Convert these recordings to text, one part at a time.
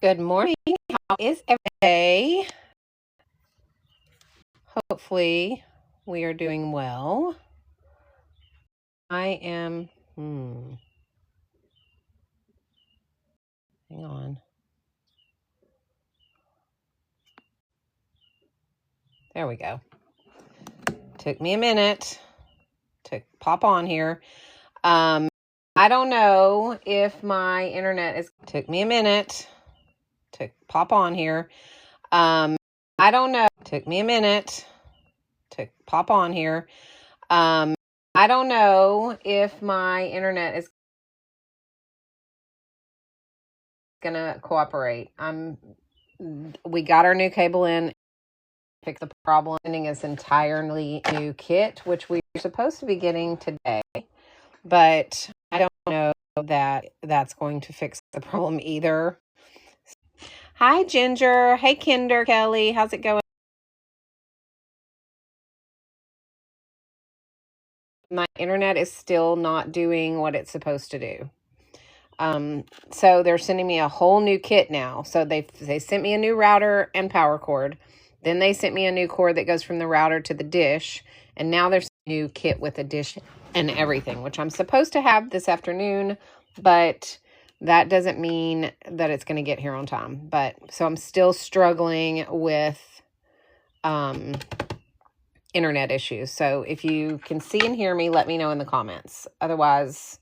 Good morning. How is every day? Hopefully, we are doing well. I am, hang on. There we go. Took me a minute to pop on here. I don't know if my internet is, took me a minute to pop on here. I don't know, took me a minute to pop on here. I don't know if my internet is gonna cooperate. We got our new cable in, fix the problem. Sending us entirely new kit, which we were supposed to be getting today, but I don't know that that's going to fix the problem either. Hi, Ginger. Hey, Kinder Kelly. How's it going? My internet is still not doing what it's supposed to do. So they're sending me a whole new kit now. So they sent me a new router and power cord. Then they sent me a new cord that goes from the router to the dish. And now there's a new kit with a dish and everything, which I'm supposed to have this afternoon, but that doesn't mean that it's going to get here on time. But so I'm still struggling with internet issues. So if you can see and hear me, let me know in the comments. Otherwise,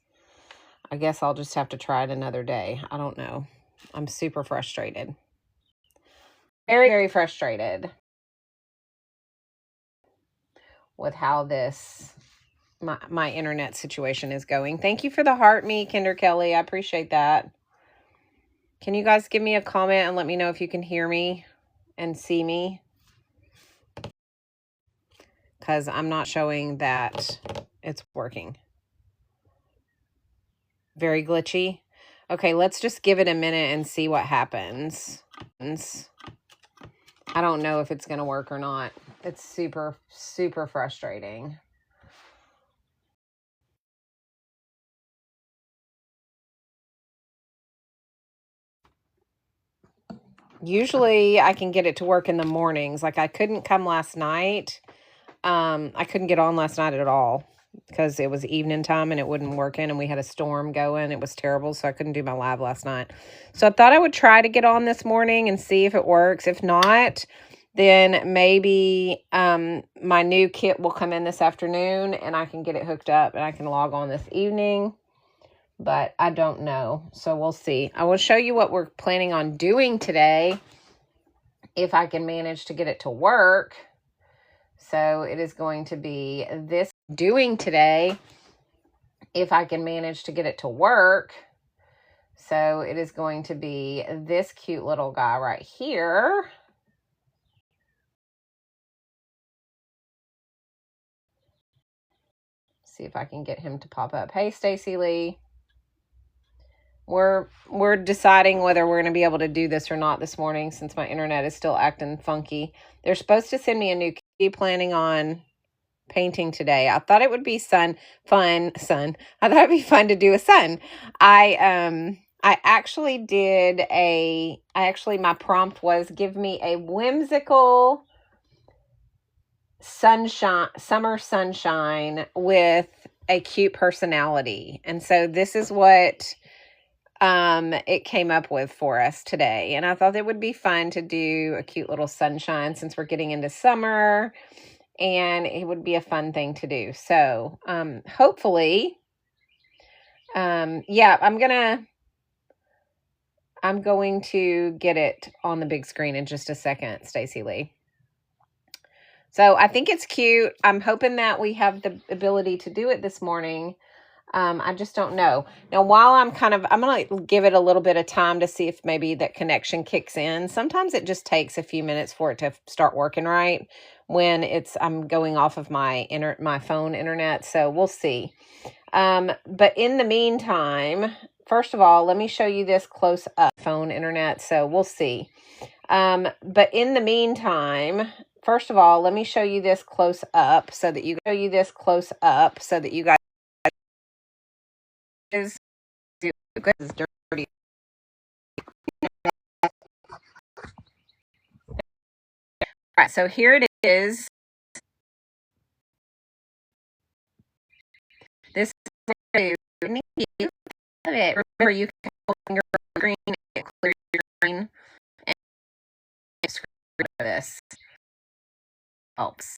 I guess I'll just have to try it another day. I don't know. I'm super frustrated. Very, very frustrated with how this, my internet situation is going. Thank you for the heart me, Kinder Kelly. I appreciate that. Can you guys give me a comment and let me know if you can hear me and see me? Because I'm not showing that it's working. Very glitchy. Okay, let's just give it a minute and see what happens. I don't know if it's going to work or not. It's super, super frustrating. Usually I can get it to work in the mornings. Like I couldn't come last night. I couldn't get on last night at all because it was evening time and it wouldn't work in and we had a storm going. It was terrible. So I couldn't do my live last night. So I thought I would try to get on this morning and see if it works. If not, then maybe my new kit will come in this afternoon and I can get it hooked up and I can log on this evening. But I don't know. So we'll see. I will show you what we're planning on doing today if I can manage to get it to work. So it is going to be this doing today if I can manage to get it to work. So it is going to be this cute little guy right here. See if I can get him to pop up. Hey, Stacy Lee. We're deciding whether we're going to be able to do this or not this morning since my internet is still acting funky. They're supposed to send me a new key, planning on painting today. I thought it would be fun. I thought it'd be fun to do a sun. I actually my prompt was give me a whimsical summer sunshine with a cute personality. And so this is what it came up with for us today. And I thought it would be fun to do a cute little sunshine since we're getting into summer, and it would be a fun thing to do. So, hopefully, yeah, I'm going to get it on the big screen in just a second, Stacy Lee. So I think it's cute. I'm hoping that we have the ability to do it this morning. I just don't know. Now, while I'm going to give it a little bit of time to see if maybe that connection kicks in. Sometimes it just takes a few minutes for it to start working right when I'm going off of my phone internet. So we'll see. But in the meantime, first of all, let me show you this close up phone internet. So we'll see. But in the meantime, first of all, let me show you this close up so that you guys is dirty. All right, so here it is. This is what I do. You love it. Remember, you can hold your finger on the screen and clear your screen and screen this helps.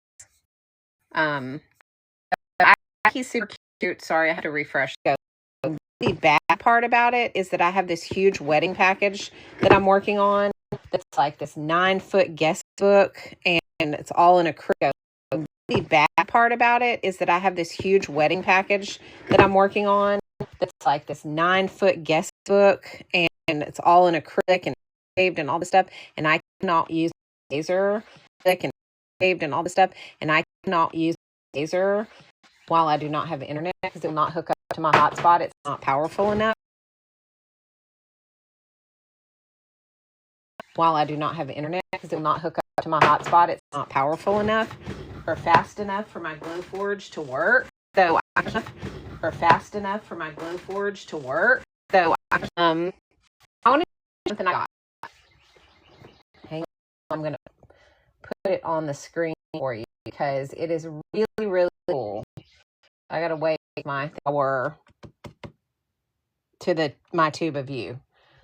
He's super cute. Sorry, I had to refresh. The bad part about it is that I have this huge wedding package that I'm working on. That's like this 9-foot guest book, and it's all in acrylic. The bad part about it is that I have this huge wedding package that I'm working on. That's like this 9-foot guest book, and it's all in acrylic and saved and all this stuff. And I cannot use laser, and saved and all this stuff. And I cannot use laser while I do not have internet because it will not hook up to my hotspot. It's not powerful enough. While I do not have internet because it will not hook up to my hotspot. It's not powerful enough or fast enough for my Glowforge to work. So or fast enough for my Glowforge to work. So I want to do something I got. Hang on, I'm gonna put it on the screen for you because it is really, really cool. I gotta wait my hour to my tube of view.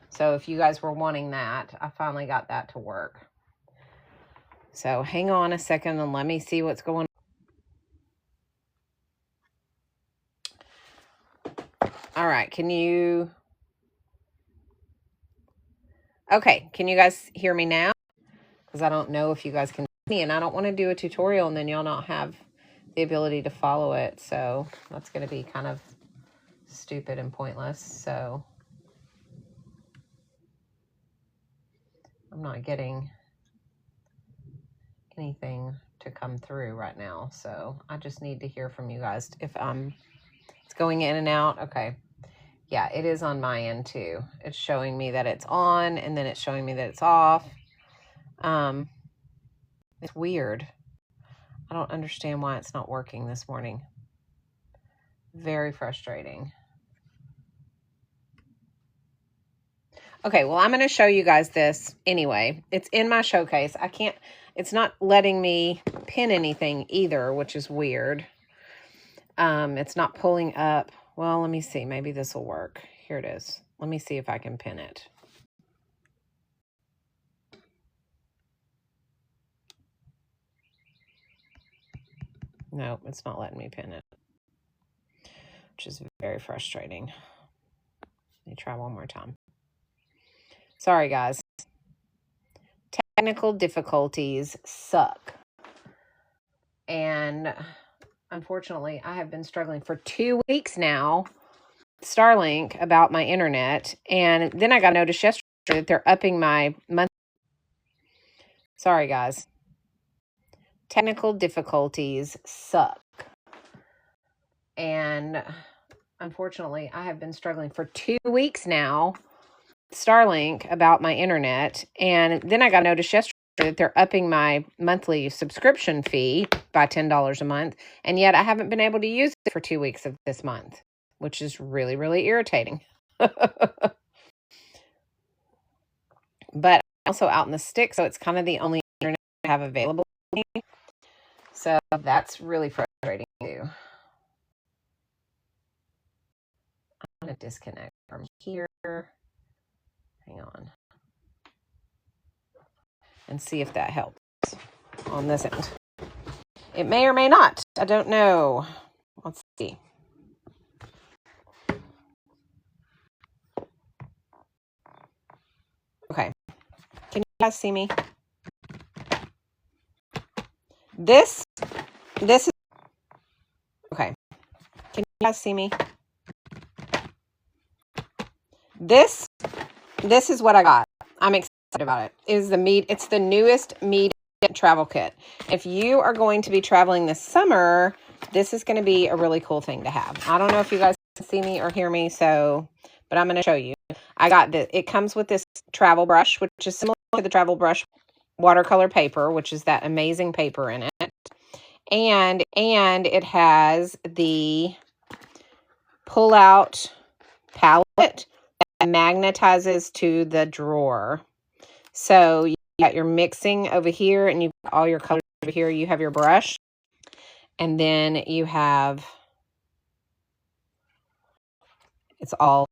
So if you guys were wanting that, I finally got that to work. So hang on a second and let me see what's going on. All right, can you guys hear me now? Because I don't know if you guys can see me, and I don't want to do a tutorial and then y'all not have the ability to follow it. So that's going to be kind of stupid and pointless. So I'm not getting anything to come through right now. So I just need to hear from you guys if it's going in and out. Okay. Yeah, it is on my end too. It's showing me that it's on and then it's showing me that it's off. It's weird. I don't understand why it's not working this morning. Very frustrating. Okay, well, I'm going to show you guys this anyway. It's in my showcase. It's not letting me pin anything either, which is weird. It's not pulling up. Well, let me see. Maybe this will work. Here it is. Let me see if I can pin it. No, it's not letting me pin it, which is very frustrating. Let me try one more time. Sorry, guys. Technical difficulties suck. And unfortunately, I have been struggling for 2 weeks now, Starlink, about my internet. And then I got notice yesterday that they're upping my month. Sorry, guys. Technical difficulties suck. And unfortunately, I have been struggling for 2 weeks now, Starlink, about my internet. And then I got notice yesterday that they're upping my monthly subscription fee by $10 a month. And yet I haven't been able to use it for 2 weeks of this month, which is really, really irritating. But I'm also out in the sticks, so it's kind of the only internet I have available to me. So that's really frustrating too. I'm going to disconnect from here. Hang on. And see if that helps on this end. It may or may not. I don't know. Let's see. Okay. Can you guys see me? This is okay. Can you guys see me? This is what I got. I'm excited about it. It's the newest media travel kit. If you are going to be traveling this summer, this is going to be a really cool thing to have. I don't know if you guys can see me or hear me, but I'm going to show you. I got this. It comes with this travel brush, which is similar to the travel brush watercolor paper, which is that amazing paper in it. And it has the pull-out palette that magnetizes to the drawer. So got your mixing over here, and you've got all your colors over here. You have your brush, and then you have, it's all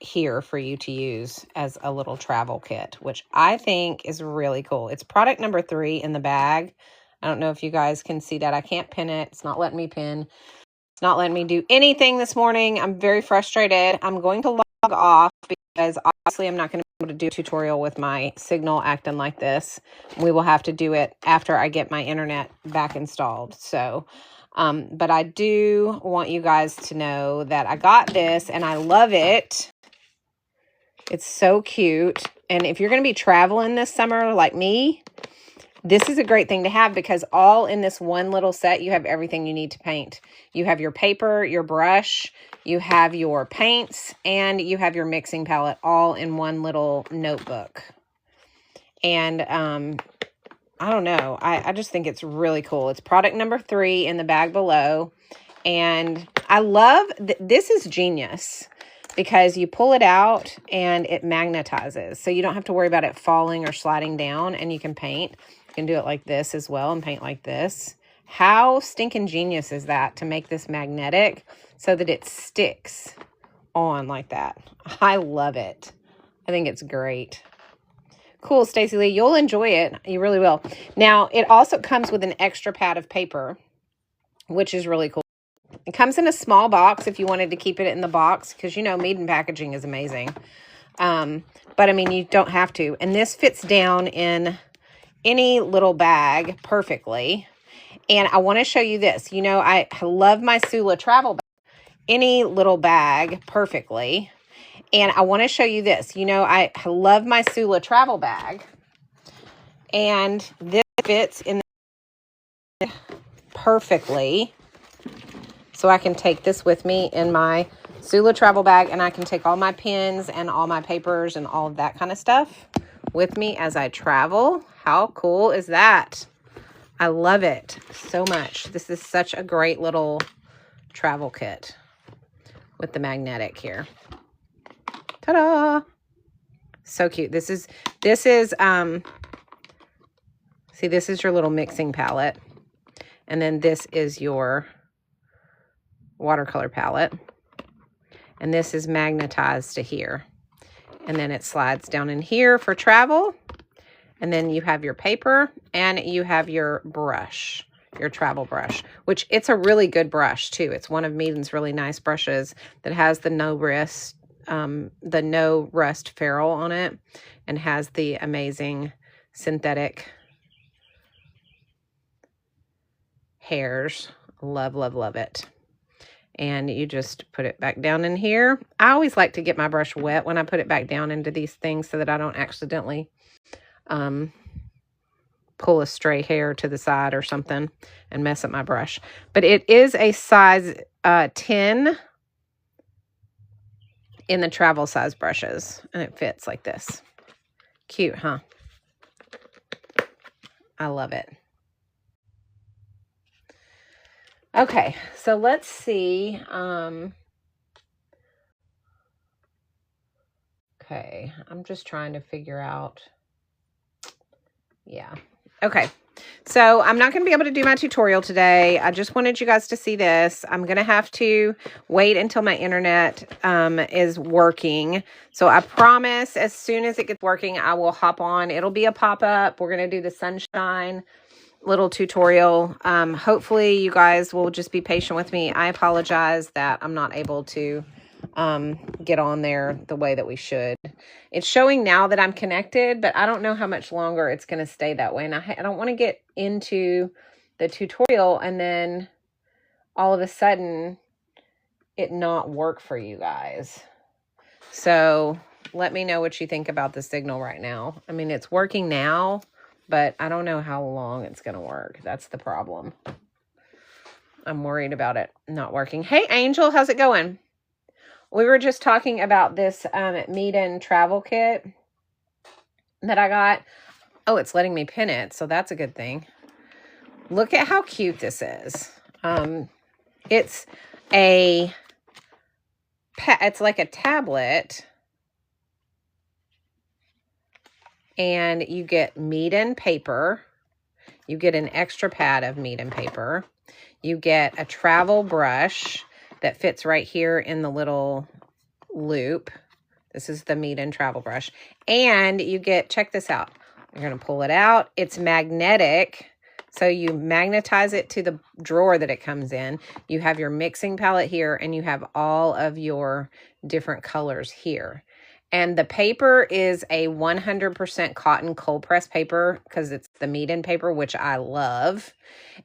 here for you to use as a little travel kit, which I think is really cool. It's product number 3 in the bag. I don't know if you guys can see that. I can't pin it. It's not letting me pin. It's not letting me do anything this morning. I'm very frustrated. I'm going to log off because obviously I'm not going to be able to do a tutorial with my signal acting like this. We will have to do it after I get my internet back installed. So, but I do want you guys to know that I got this and I love it. It's so cute. And if you're going to be traveling this summer like me, this is a great thing to have because all in this one little set, you have everything you need to paint. You have your paper, your brush, you have your paints, and you have your mixing palette all in one little notebook. And I don't know. I just think it's really cool. It's product number 3 in the bag below. And I love, this is genius because you pull it out and it magnetizes. So you don't have to worry about it falling or sliding down, and you can paint. You can do it like this as well and paint like this. How stinking genius is that to make this magnetic so that it sticks on like that? I love it. I think it's great. Cool, Stacey Lee. You'll enjoy it. You really will. Now, it also comes with an extra pad of paper, which is really cool. It comes in a small box if you wanted to keep it in the box because, you know, Mead & Packaging is amazing. But, I mean, you don't have to. And this fits down in any little bag perfectly. And I want to show you this. You know, I love my Sula travel bag. Any little bag perfectly. And I want to show you this. You know, I love my Sula travel bag. And this fits in perfectly. So I can take this with me in my Sula travel bag, and I can take all my pens and all my papers and all of that kind of stuff with me as I travel. How cool is that? I love it so much. This is such a great little travel kit with the magnetic here. Ta-da! So cute. This is see, this is your little mixing palette. And then this is your watercolor palette. And this is magnetized to here. And then it slides down in here for travel. And then you have your paper and you have your brush, your travel brush, which it's a really good brush too. It's one of Meaden's really nice brushes that has the no rust ferrule on it and has the amazing synthetic hairs. Love, love, love it. And you just put it back down in here. I always like to get my brush wet when I put it back down into these things so that I don't accidentally pull a stray hair to the side or something and mess up my brush. But it is a size 10 in the travel size brushes, and it fits like this. Cute, huh? I love it. Okay, so let's see. Okay, I'm just trying to figure out. Yeah. Okay. So I'm not going to be able to do my tutorial today. I just wanted you guys to see this. I'm going to have to wait until my internet is working. So I promise as soon as it gets working, I will hop on. It'll be a pop-up. We're going to do the sunshine little tutorial. Hopefully you guys will just be patient with me. I apologize that I'm not able to get on there the way that we should. It's showing now that I'm connected, but I don't know how much longer it's going to stay that way. And I don't want to get into the tutorial and then all of a sudden it not work for you guys. So let me know what you think about the signal right now. I mean, it's working now, but I don't know how long it's going to work. That's the problem. I'm worried about it not working. Hey, Angel, how's it going? We were just talking about this Meaden travel kit that I got. Oh, it's letting me pin it, so that's a good thing. Look at how cute this is. It's like a tablet. and you get meat-in paper. You get an extra pad of meat-in paper. You get a travel brush that fits right here in the little loop. This is the meat-in travel brush. And you get, check this out. You're going to pull it out. It's magnetic. So you magnetize it to the drawer that it comes in. You have your mixing palette here, and you have all of your different colors here. And the paper is a 100% cotton cold press paper because it's the meat-in paper, which I love.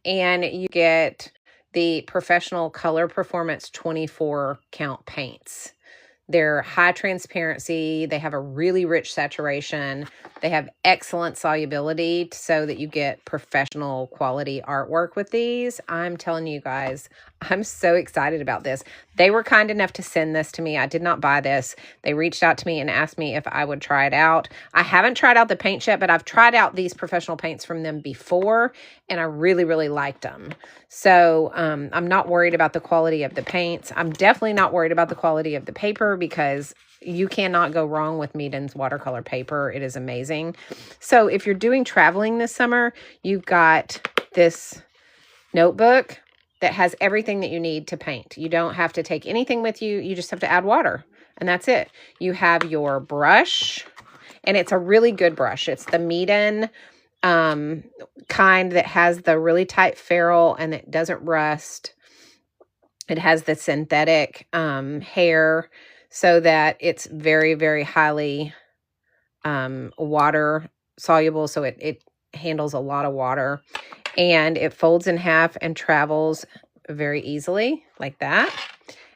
And you get the Professional Color Performance 24 count paints. They're high transparency. They have a really rich saturation. They have excellent solubility so that you get professional quality artwork with these. I'm telling you guys, I'm so excited about this. They were kind enough to send this to me. I did not buy this. They reached out to me and asked me if I would try it out. I haven't tried out the paints yet, but I've tried out these professional paints from them before, and I really, really liked them. So I'm not worried about the quality of the paints. I'm definitely not worried about the quality of the paper because you cannot go wrong with Meaden's watercolor paper. It is amazing. So if you're doing traveling this summer, you've got this notebook that has everything that you need to paint. You don't have to take anything with you. You just have to add water, and that's it. You have your brush, and it's a really good brush. It's the Meaden kind that has the really tight ferrule and it doesn't rust. It has the synthetic hair so that it's very, very highly water soluble. So it handles a lot of water, and it folds in half and travels very easily like that.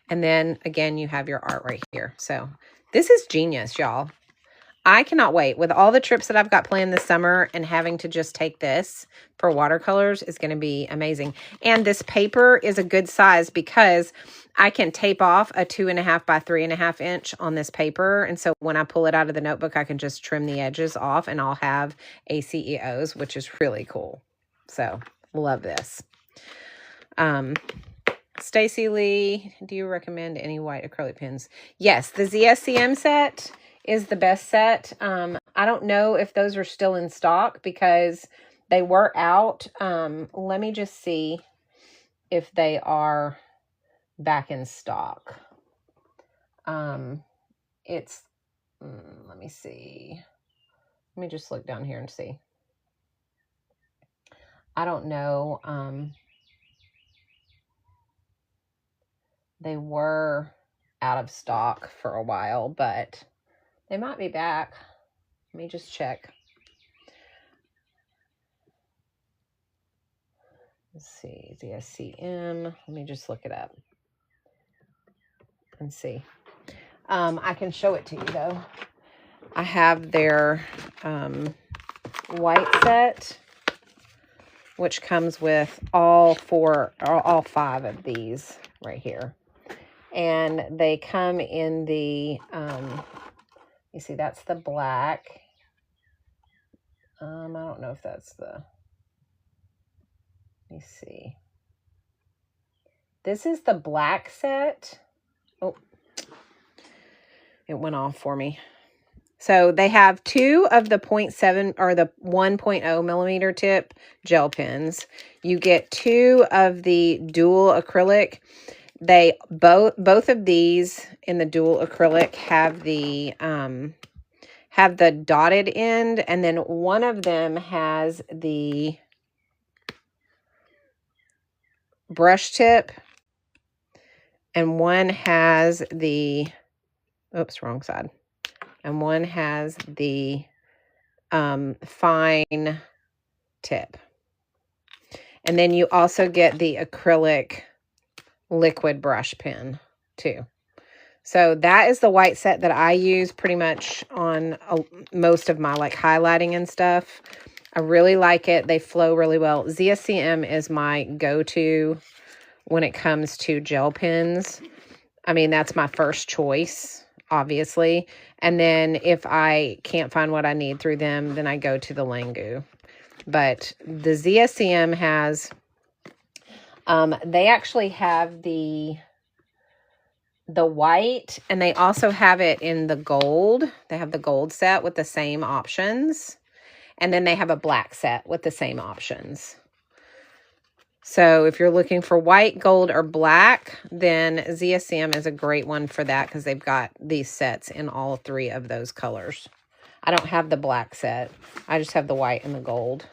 And then again, you have your art right here. So this is genius, y'all. I cannot wait. With all the trips that I've got planned this summer, and having to just take this for watercolors is going to be amazing. And this paper is a good size because I can tape off a 2.5 by 3.5 inch on this paper. And so when I pull it out of the notebook, I can just trim the edges off and I'll have ACEOs, which is really cool. So love this. Stacy Lee, do you recommend any white acrylic pens? Yes, the ZSCM set is the best set. I don't know if those are still in stock because they were out. Let me just see if they are back in stock. Let me see. Let me just look down here and see. I don't know. They were out of stock for a while, but they might be back. Let me just check. Let's see, ZSCM. Let me just look it up and see. I can show it to you though. I have their white set, which comes with all 5 of these right here. And they come in the, you see, that's the black. I don't know if that's the, let me see. This is the black set. Oh, it went off for me. So they have 2 of the 0.7 or the 1.0 millimeter tip gel pens. You get 2 of the dual acrylic. They both of these in the dual acrylic have the dotted end, and then one of them has the brush tip, and one has the, oops, wrong side, and one has the fine tip. And then you also get the acrylic liquid brush pen too. So that is the white set that I use pretty much on most of my like highlighting and stuff. I really like it. They flow really well. ZSCM is my go-to when it comes to gel pens. I mean, that's my first choice, obviously. And then if I can't find what I need through them, then I go to the Langu. But the ZSCM has, they actually have the the white, and they also have it in the gold. They have the gold set with the same options. And then they have a black set with the same options. So if you're looking for white, gold, or black, then ZSM is a great one for that because they've got these sets in all 3 of those colors. I don't have the black set. I just have the white and the gold.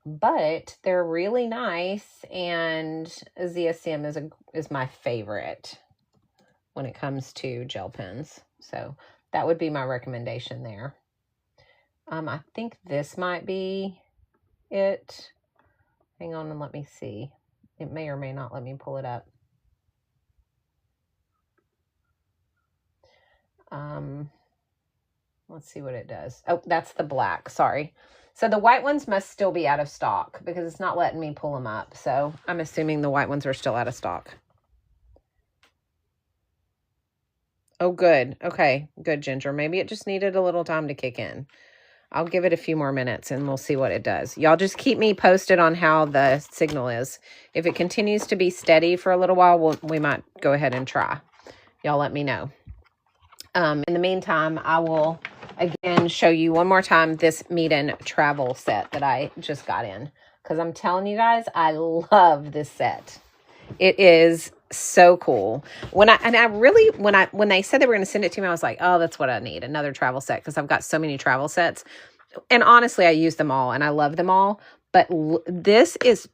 But they're really nice, and ZSM is my favorite when it comes to gel pens. So that would be my recommendation there. I think this might be it. Hang on and let me see. It may or may not let me pull it up. Let's see what it does. Oh, that's the black. Sorry. So the white ones must still be out of stock because it's not letting me pull them up. So I'm assuming the white ones are still out of stock. Oh, good. Okay, good, Ginger. Maybe it just needed a little time to kick in. I'll give it a few more minutes and we'll see what it does. Y'all just keep me posted on how the signal is. If it continues to be steady for a little while, we might go ahead and try. Y'all let me know. In the meantime, I will again show you one more time this Meeden travel set that I just got in. Because I'm telling you guys, I love this set. It is so cool. When they said they were going to send it to me, I was like, oh, that's what I need. Another travel set. Because I've got so many travel sets. And honestly, I use them all and I love them all. But this is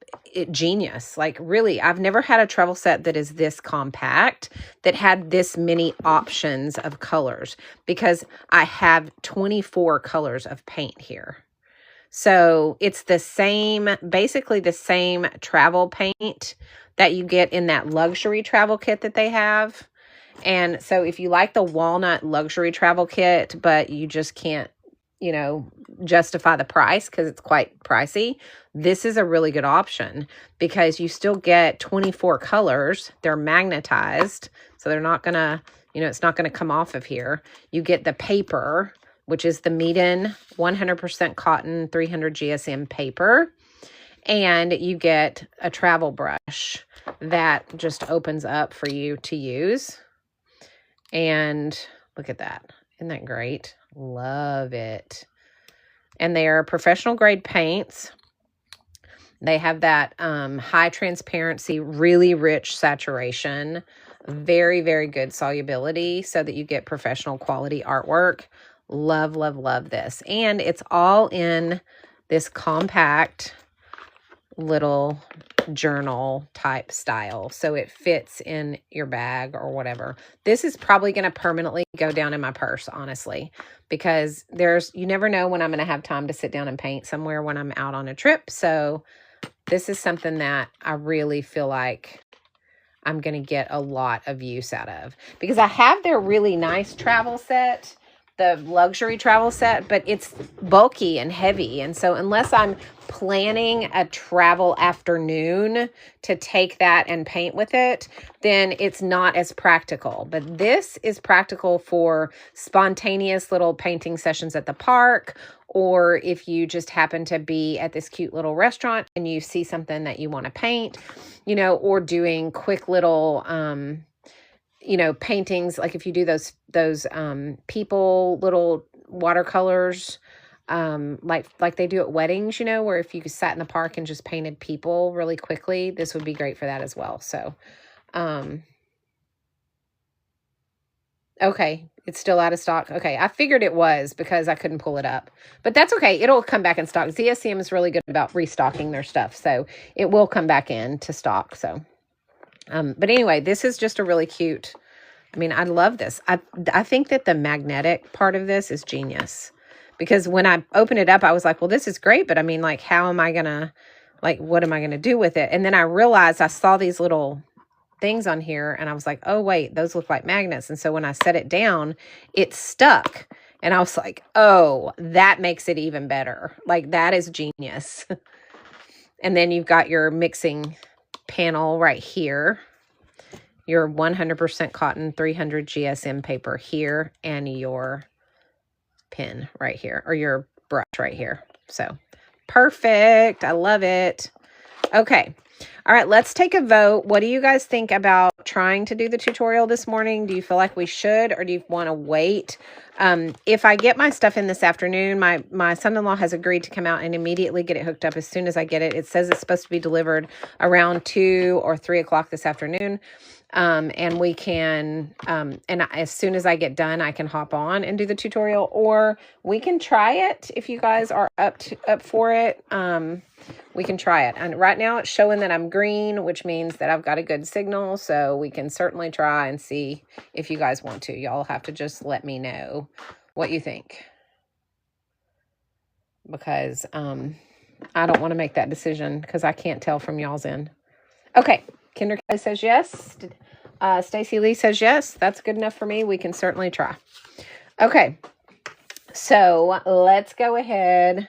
genius. Like, really, I've never had a travel set that is this compact, that had this many options of colors, because I have 24 colors of paint here. So it's the same, basically the same travel paint that you get in that luxury travel kit that they have. And so if you like the walnut luxury travel kit, but you just can't, you know, justify the price because it's quite pricey, this is a really good option because you still get 24 colors. They're magnetized, so they're not gonna, you know, it's not gonna come off of here. You get the paper, which is the Meeden 100% cotton 300 GSM paper, and you get a travel brush that just opens up for you to use. And look at that. Isn't that great? Love it. And they are professional grade paints. They have that high transparency, really rich saturation, very, very good solubility so that you get professional quality artwork. Love, love, love this. And it's all in this compact little journal type style, so it fits in your bag or whatever. This is probably going to permanently go down in my purse, honestly, because you never know when I'm going to have time to sit down and paint somewhere when I'm out on a trip. So this is something that I really feel like I'm going to get a lot of use out of, because I have their really nice travel set, the luxury travel set, but it's bulky and heavy. And so unless I'm planning a travel afternoon to take that and paint with it, then it's not as practical. But this is practical for spontaneous little painting sessions at the park, or if you just happen to be at this cute little restaurant and you see something that you want to paint, you know, or doing quick little, you know, paintings, like if you do those people little watercolors, like they do at weddings, you know, where if you sat in the park and just painted people really quickly, this would be great for that as well. So, okay, it's still out of stock. Okay, I figured it was because I couldn't pull it up, but that's okay. It'll come back in stock. ZSM is really good about restocking their stuff, so it will come back into stock. So, but anyway, this is just a really cute, I mean, I love this. I think that the magnetic part of this is genius, because when I opened it up, I was like, well, this is great, but I mean, like, how am I going to, like, what am I going to do with it? And then I realized I saw these little things on here and I was like, oh, wait, those look like magnets. And so when I set it down, it stuck. And I was like, oh, that makes it even better. Like, that is genius. And then you've got your mixing panel right here, your 100% cotton 300 GSM paper here, and your pen right here, or your brush right here. So perfect. I love it. Okay. All right, let's take a vote. What do you guys think about trying to do the tutorial this morning? Do you feel like we should, or do you want to wait? If I get my stuff in this afternoon, my son-in-law has agreed to come out and immediately get it hooked up as soon as I get it. It says it's supposed to be delivered around 2 or 3 o'clock this afternoon. And we can, as soon as I get done, I can hop on and do the tutorial, or we can try it if you guys are up for it. We can try it. And right now it's showing that I'm green, which means that I've got a good signal. So we can certainly try and see if you guys want to. Y'all have to just let me know what you think, because I don't want to make that decision because I can't tell from y'all's end. Okay. Kinder Kelly says yes. Stacy Lee says yes. That's good enough for me. We can certainly try. Okay. So let's go ahead.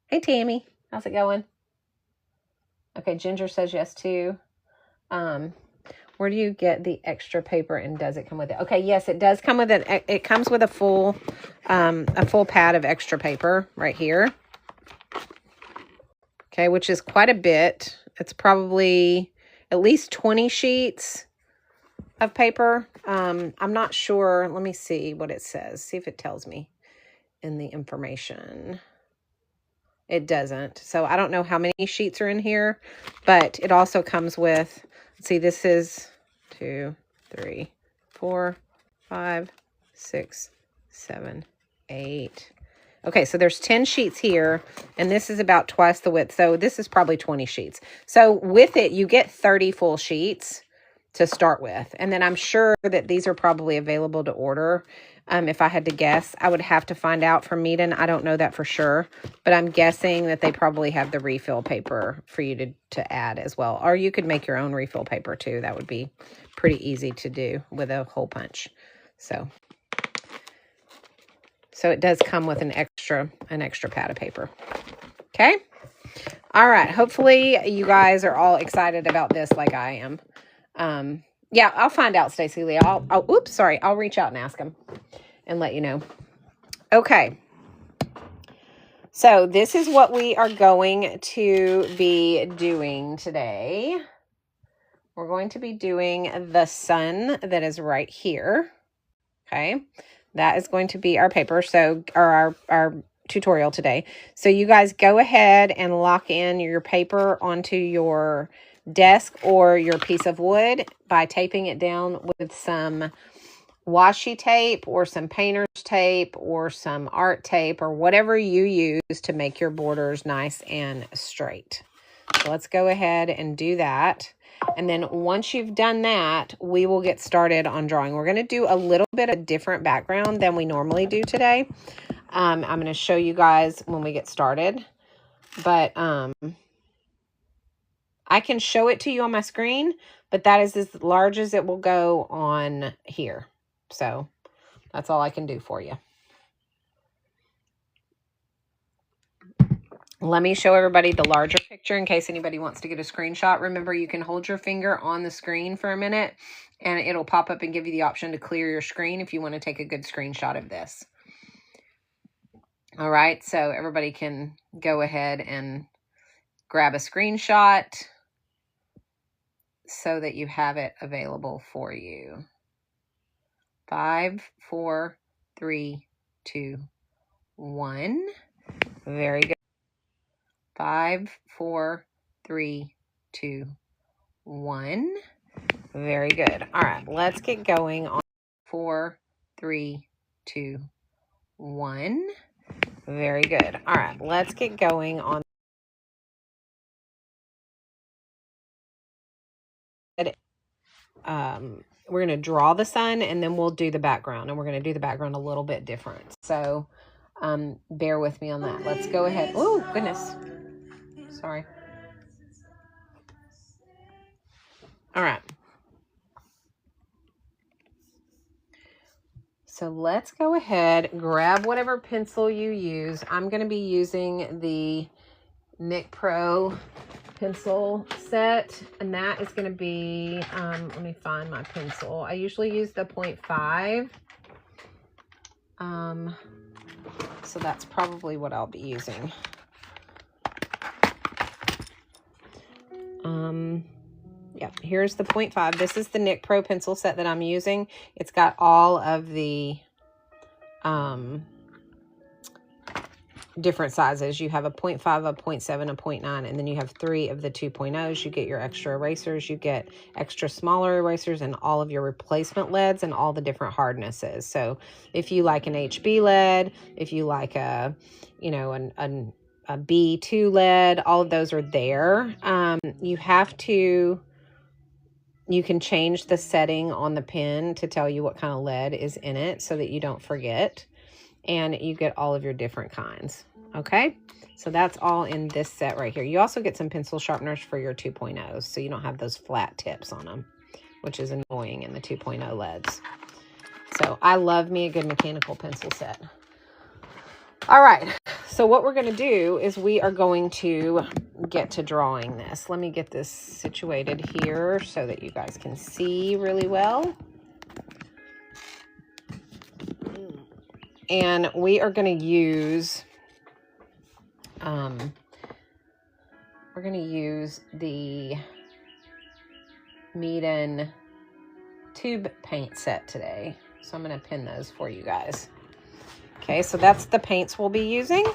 Hey, Tammy. How's it going? Okay. Ginger says yes, too. Where do you get the extra paper, and does it come with it? Okay. Yes, it does come with it. It comes with a full pad of extra paper right here. Okay. Which is quite a bit. It's probably at least 20 sheets of paper. I'm not sure. Let me see what it says. See if it tells me in the information. It doesn't. So I don't know how many sheets are in here, but it also comes with, let's see, this is 2, 3, 4, 5, 6, 7, 8. Okay, so there's 10 sheets here, and this is about twice the width. So this is probably 20 sheets. So with it, you get 30 full sheets to start with. And then I'm sure that these are probably available to order. If I had to guess, I would have to find out from Meaden. I don't know that for sure, but I'm guessing that they probably have the refill paper for you to add as well. Or you could make your own refill paper too. That would be pretty easy to do with a hole punch. So it does come with an extra pad of paper. Okay. All right. Hopefully you guys are all excited about this like I am. Yeah, I'll find out, Stacey Lee. I'll reach out and ask them and let you know. Okay. So this is what we are going to be doing today. We're going to be doing the sun that is right here. Okay. That is going to be our paper, or our tutorial today. So you guys go ahead and lock in your paper onto your desk or your piece of wood by taping it down with some washi tape or some painter's tape or some art tape or whatever you use to make your borders nice and straight. So let's go ahead and do that. And then once you've done that, we will get started on drawing. We're going to do a little bit of different background than we normally do today. I'm going to show you guys when we get started. But I can show it to you on my screen, but that is as large as it will go on here. So that's all I can do for you. Let me show everybody the larger picture in case anybody wants to get a screenshot. Remember, you can hold your finger on the screen for a minute and it'll pop up and give you the option to clear your screen if you want to take a good screenshot of this. All right, so everybody can go ahead and grab a screenshot so that you have it available for you. 5, 4, 3, 2, 1. Very good. 5, 4, 3, 2, 1. Very good. All right, let's get going on 4, 3, 2, 1. Very good. All right, let's get going on. We're going to draw the sun and then we'll do the background, and we're going to do the background a little bit different. So bear with me on that. Let's go ahead. Oh, goodness. Sorry. All right. So let's go ahead, grab whatever pencil you use. I'm going to be using the Nic Pro pencil set, and that is going to be, let me find my pencil. I usually use the 0.5. So that's probably what I'll be using. Yeah, here's the 0.5. This is the NIC Pro pencil set that I'm using. It's got all of the different sizes. You have a 0.5, a 0.7, a 0.9, and then you have 3 of the 2.0s. You get your extra erasers, you get extra smaller erasers, and all of your replacement leads and all the different hardnesses. So if you like an HB lead, if you like a, you know, a B2 lead, all of those are there. You can change the setting on the pen to tell you what kind of lead is in it so that you don't forget. And you get all of your different kinds. Okay, so that's all in this set right here. You also get some pencil sharpeners for your 2.0s, so you don't have those flat tips on them, which is annoying in the 2.0 leads. So I love me a good mechanical pencil set. All right, so what we're going to do is we are going to get to drawing this. Let me get this situated here so that you guys can see really well. And we are going to use, the Meeden tube paint set today. So I'm going to pin those for you guys. Okay, so that's the paints we'll be using.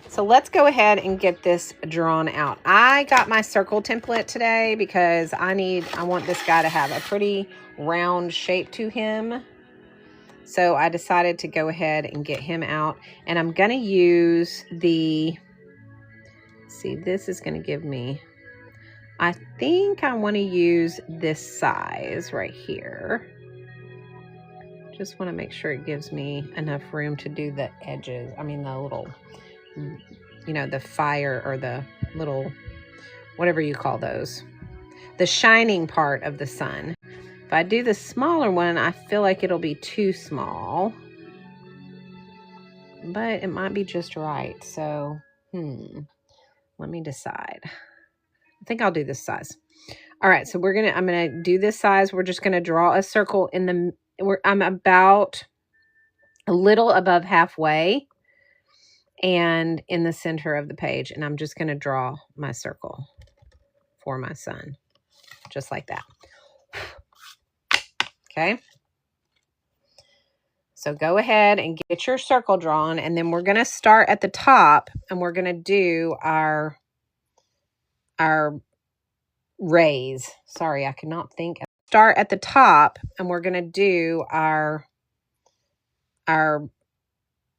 So let's go ahead and get this drawn out. I got my circle template today because I want this guy to have a pretty round shape to him. So I decided to go ahead and get him out, and I'm going to use this is going to give me, I think I want to use this size right here. Just want to make sure it gives me enough room to do the edges. I mean, the little, you know, the fire or the little, whatever you call those, the shining part of the sun. If I do the smaller one, I feel like it'll be too small, but it might be just right. So, let me decide. I think I'll do this size. All right, so I'm gonna do this size. We're just gonna draw a circle I'm about a little above halfway and in the center of the page, and I'm just gonna draw my circle for my sun, just like that. Okay. So go ahead and get your circle drawn, and then we're gonna start at the top, and we're gonna do our rays. Sorry, I cannot think. Start at the top, and we're going to do our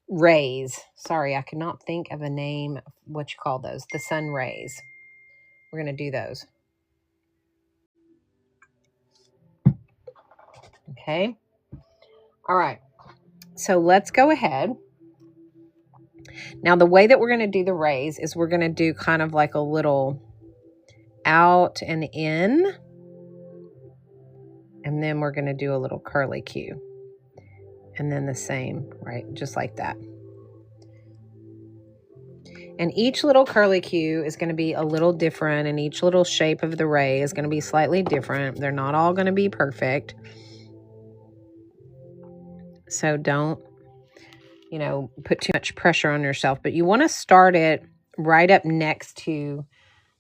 rays. Sorry, I cannot think of a name. What you call those? The sun rays. We're going to do those. Okay. All right. So let's go ahead. Now, the way that we're going to do the rays is we're going to do kind of like a little out and in. And then we're going to do a little curly Q. And then the same, right? Just like that. And each little curly Q is going to be a little different, and each little shape of the ray is going to be slightly different. They're not all going to be perfect. So don't, put too much pressure on yourself, but you want to start it right up next to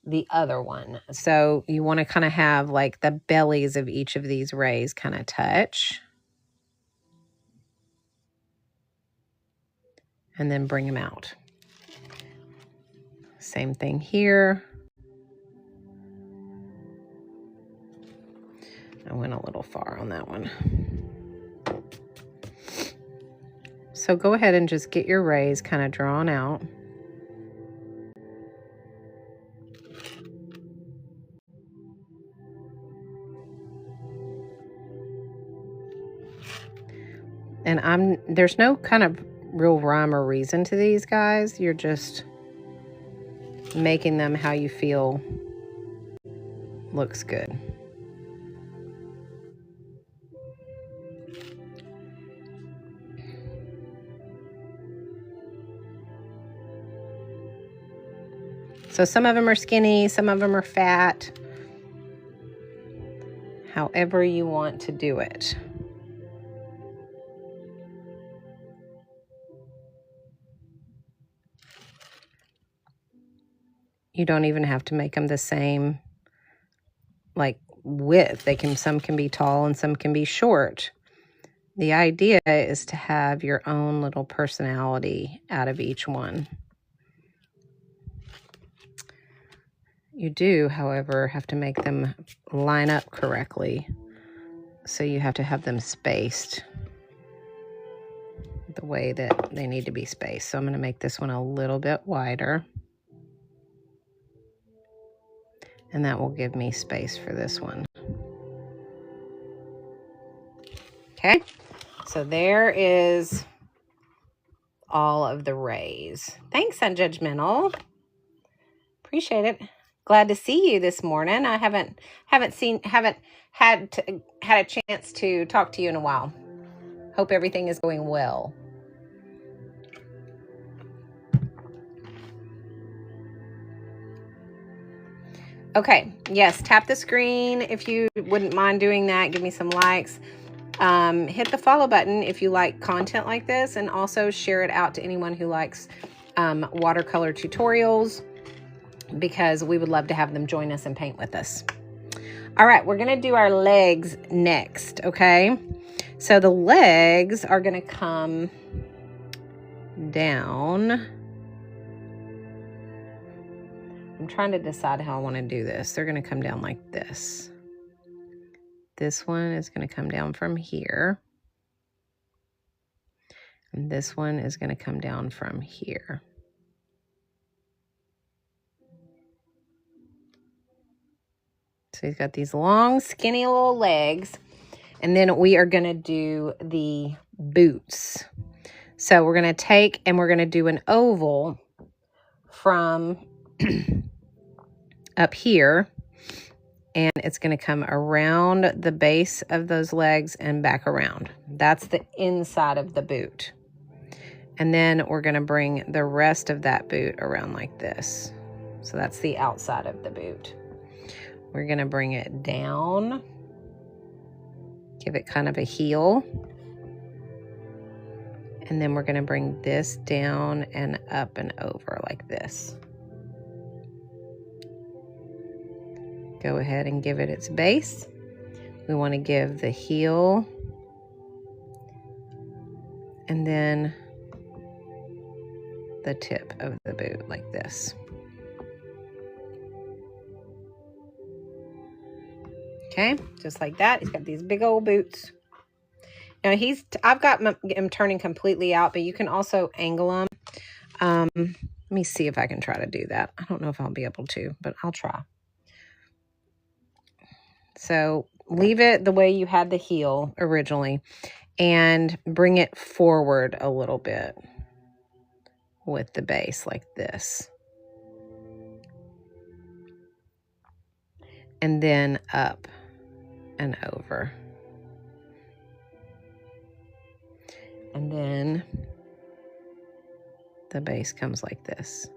the other one. So you want to kind of have like the bellies of each of these rays kind of touch. And then bring them out. Same thing here. I went a little far on that one. So go ahead and just get your rays kind of drawn out. And there's no kind of real rhyme or reason to these guys. You're just making them how you feel looks good. So some of them are skinny, some of them are fat. However you want to do it. You don't even have to make them the same, like, width. Some can be tall and some can be short. The idea is to have your own little personality out of each one. You do, however, have to make them line up correctly. So you have to have them spaced the way that they need to be spaced. So I'm going to make this one a little bit wider. And that will give me space for this one. Okay, so there is all of the rays. Thanks, Unjudgmental. Appreciate it. Glad to see you this morning. I haven't had a chance to talk to you in a while. Hope everything is going well. Okay, yes, tap the screen if you wouldn't mind doing that. Give me some likes. Hit the follow button if you like content like this, and also share it out to anyone who likes watercolor tutorials, because we would love to have them join us and paint with us. All right, we're gonna do our legs next, okay? So the legs are gonna come down. I'm trying to decide how I wanna do this. They're gonna come down like this. This one is gonna come down from here. And this one is gonna come down from here. So he's got these long, skinny little legs. And then we are going to do the boots. So we're going to take and we're going to do an oval from up here. And it's going to come around the base of those legs and back around. That's the inside of the boot. And then we're going to bring the rest of that boot around like this. So that's the outside of the boot. We're going to bring it down, give it kind of a heel, and then we're going to bring this down and up and over like this. Go ahead and give it its base. We want to give the heel, and then the tip of the boot like this. Okay, just like that. He's got these big old boots. Now I've got him turning completely out, but you can also angle them. Let me see if I can try to do that. I don't know if I'll be able to, but I'll try. So leave it the way you had the heel originally and bring it forward a little bit with the base like this. And then up and over. And then the base comes like this.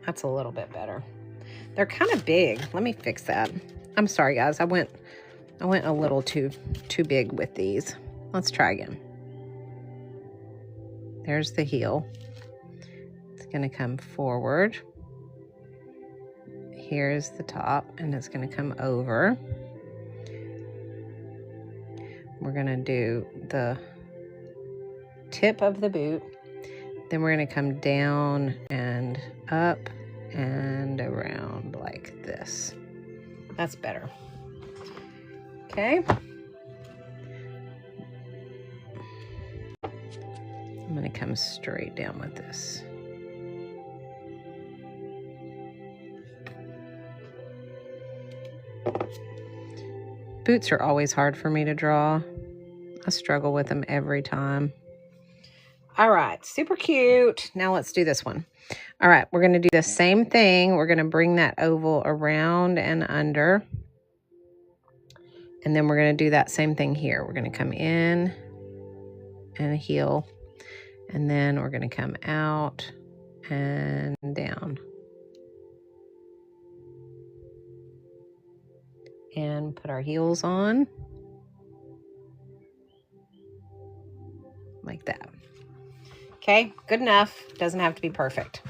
That's a little bit better. They're kind of big. Let me fix that. I'm sorry, guys. I went a little too big with these. Let's try again. There's the heel. It's going to come forward. Here's the top, and it's going to come over. We're going to do the tip of the boot. Then we're going to come down and up and around like this. That's better. Okay. I'm going to come straight down with this. Boots are always hard for me to draw. I struggle with them every time. All right, super cute. Now let's do this one. All right, we're going to do the same thing. We're going to bring that oval around and under. And then we're going to do that same thing here. We're going to come in and heel. And then we're going to come out and down. And put our heels on. Like that. Okay, good enough. Doesn't have to be perfect.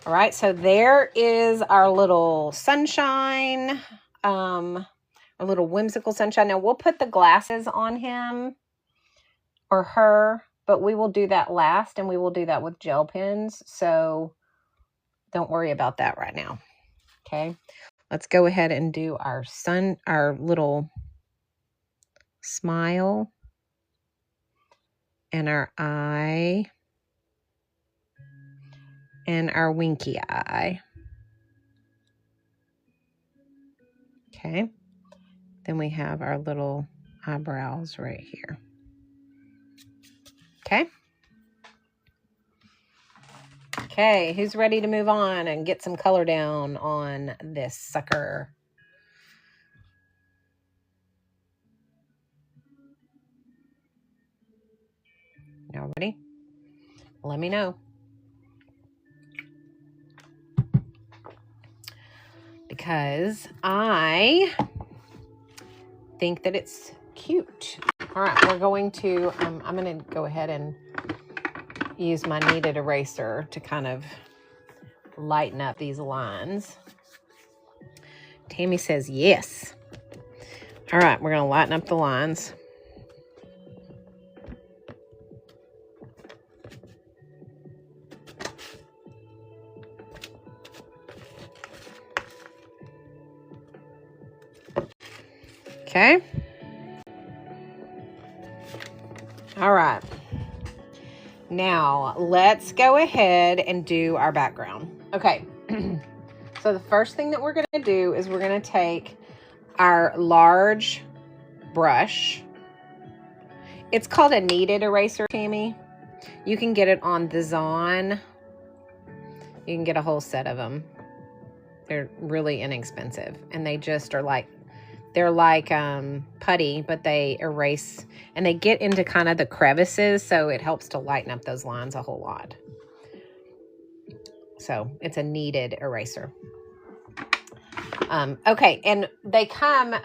All right, so there is our little sunshine, a little whimsical sunshine. Now we'll put the glasses on him or her, but we will do that last, and we will do that with gel pens. So don't worry about that right now. Okay, let's go ahead and do our little smile and our eye and our winky eye. Okay, then we have our little eyebrows right here. Okay. Okay, who's ready to move on and get some color down on this sucker? Y'all ready? Let me know. Because I think that it's cute. All right, we're going to, I'm going to go ahead and use my kneaded eraser to kind of lighten up these lines. Tammy says yes. All right, we're going to lighten up the lines. Okay. All right. Now, let's go ahead and do our background. Okay. So the first thing that we're going to do is we're going to take our large brush. It's called a kneaded eraser, Tammy. You can get it on the Zon. You can get a whole set of them. They're really inexpensive, and they just are like, they're like putty, but they erase, and they get into kind of the crevices, so it helps to lighten up those lines a whole lot. So it's a kneaded eraser. Okay, and they come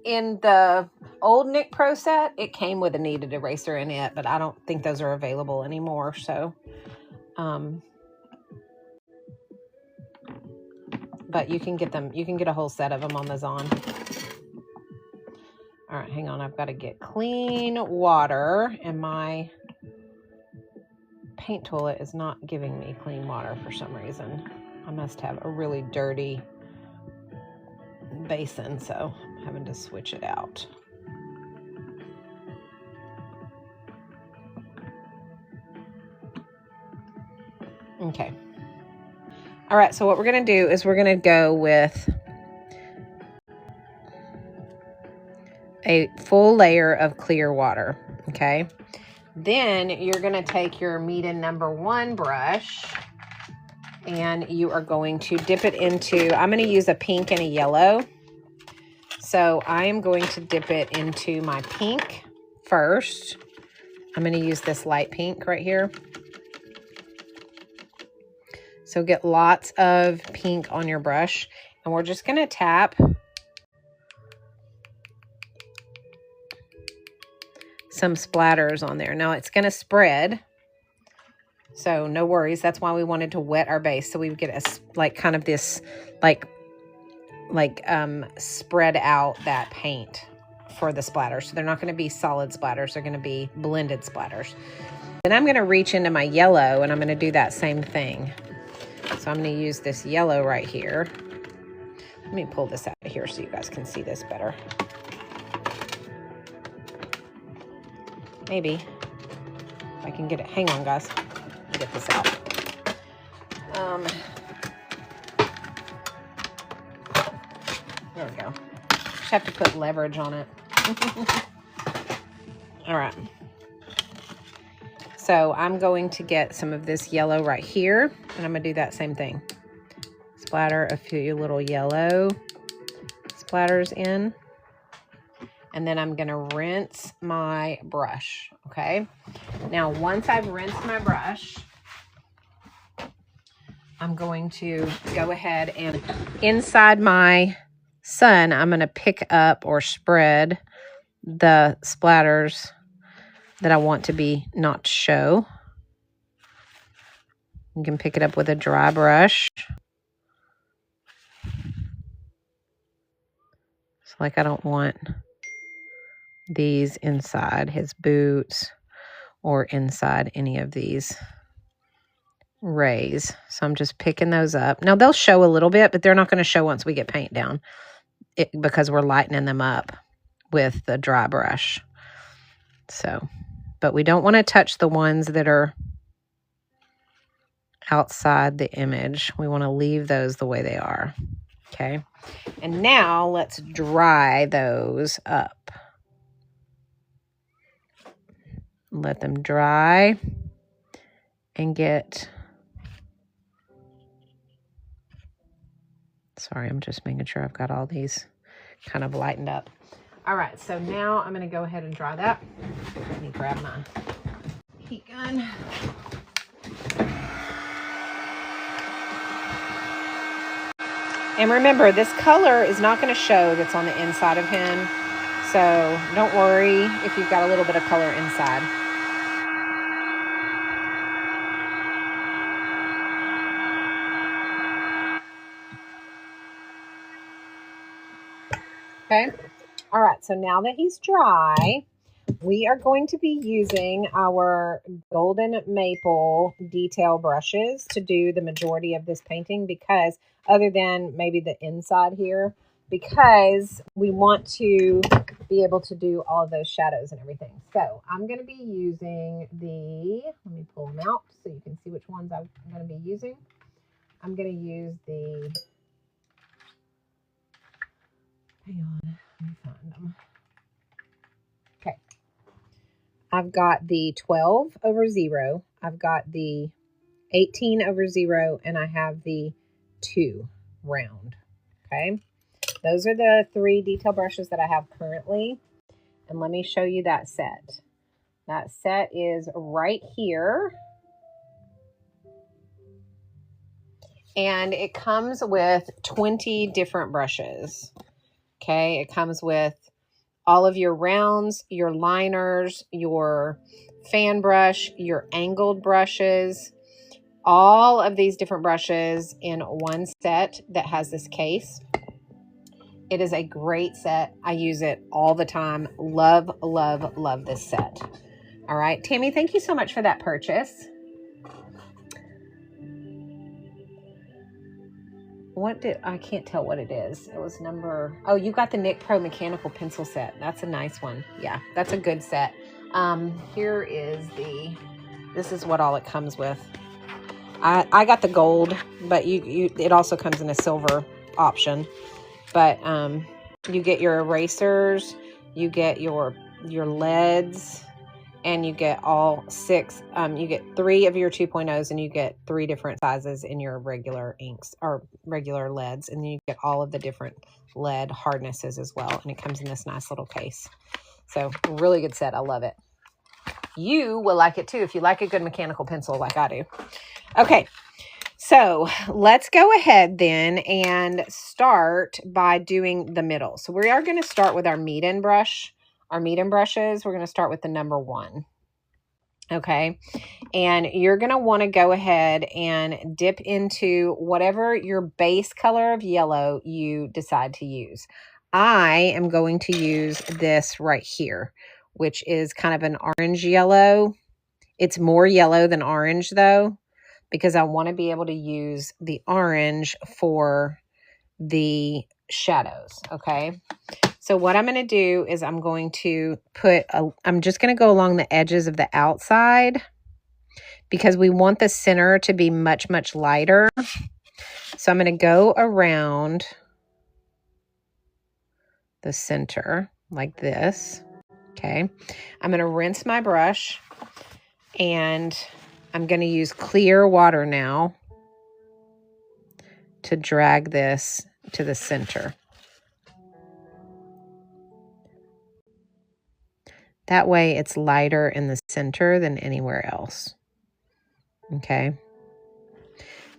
in the old Nick Pro set. It came with a kneaded eraser in it, but I don't think those are available anymore. So, but you can get them. You can get a whole set of them on the Zon. All right, hang on. I've got to get clean water, and my paint toilet is not giving me clean water for some reason. I must have a really dirty basin, so I'm having to switch it out. Okay. All right, so what we're going to do is we're going to go with a full layer of clear water, okay? Then you're going to take your Meeden #1 brush, and you are going to dip it into, I'm going to use a pink and a yellow. So I am going to dip it into my pink first. I'm going to use this light pink right here. So get lots of pink on your brush, and we're just going to tap some splatters on there. Now it's going to spread, so no worries. That's why we wanted to wet our base, so we would get a like kind of this like spread out that paint for the splatters. So they're not going to be solid splatters. They're going to be blended splatters. Then I'm going to reach into my yellow, and I'm going to do that same thing. So I'm going to use this yellow right here. Let me pull this out of here so you guys can see this better. Maybe if I can get it. Hang on, guys. Let me get this out. There we go. Just have to put leverage on it. All right. So I'm going to get some of this yellow right here, and I'm going to do that same thing. Splatter a few little yellow splatters in. And then I'm going to rinse my brush, okay? Now, once I've rinsed my brush, I'm going to go ahead and inside my sun, I'm going to pick up or spread the splatters that I want to be not show. You can pick it up with a dry brush. It's like I don't want these inside his boots or inside any of these rays. So I'm just picking those up. Now they'll show a little bit, but they're not going to show once we get paint down because we're lightening them up with the dry brush. So, but we don't want to touch the ones that are outside the image. We want to leave those the way they are. Okay. And now let's dry those up. Let them dry and get... Sorry, I'm just making sure I've got all these kind of lightened up. All right, so now I'm going to go ahead and dry that. Let me grab my heat gun. And remember, this color is not going to show that's on the inside of him. So don't worry if you've got a little bit of color inside. Okay. All right. So now that he's dry, we are going to be using our golden maple detail brushes to do the majority of this painting, because other than maybe the inside here, because we want to be able to do all of those shadows and everything. So I'm going to be using let me pull them out so you can see which ones I'm going to be using. I'm going to use hang on, let me find them. Okay. I've got the 12 over 0. I've got the 18 over 0, and I have the 2 round. Okay. Those are the 3 detail brushes that I have currently. And let me show you that set. That set is right here. And it comes with 20 different brushes. Okay. It comes with all of your rounds, your liners, your fan brush, your angled brushes, all of these different brushes in one set that has this case. It is a great set. I use it all the time. Love, love, love this set. All right, Tammy, thank you so much for that purchase. I can't tell what it is. It was oh, you got the Nick Pro mechanical pencil set. That's a nice one. Yeah, that's a good set. Here is this is what all it comes with. I got the gold, but it also comes in a silver option. But you get your erasers, you get your leads, and you get all 6. You get 3 of your 2.0s, and you get 3 different sizes in your regular inks or regular leads, and then you get all of the different lead hardnesses as well. And it comes in this nice little case. So really good set. I love it. You will like it too if you like a good mechanical pencil like I do. Okay. So let's go ahead then and start by doing the middle. So we are going to start with our meet-in brush, our meet-in brushes. We're going to start with the number 1. Okay. And you're going to want to go ahead and dip into whatever your base color of yellow you decide to use. I am going to use this right here, which is kind of an orange yellow. It's more yellow than orange though, because I want to be able to use the orange for the shadows, okay? So what I'm going to do is I'm going to I'm just going to go along the edges of the outside because we want the center to be much, much lighter. So I'm going to go around the center like this, okay? I'm going to rinse my brush, and I'm going to use clear water now to drag this to the center. That way it's lighter in the center than anywhere else. Okay.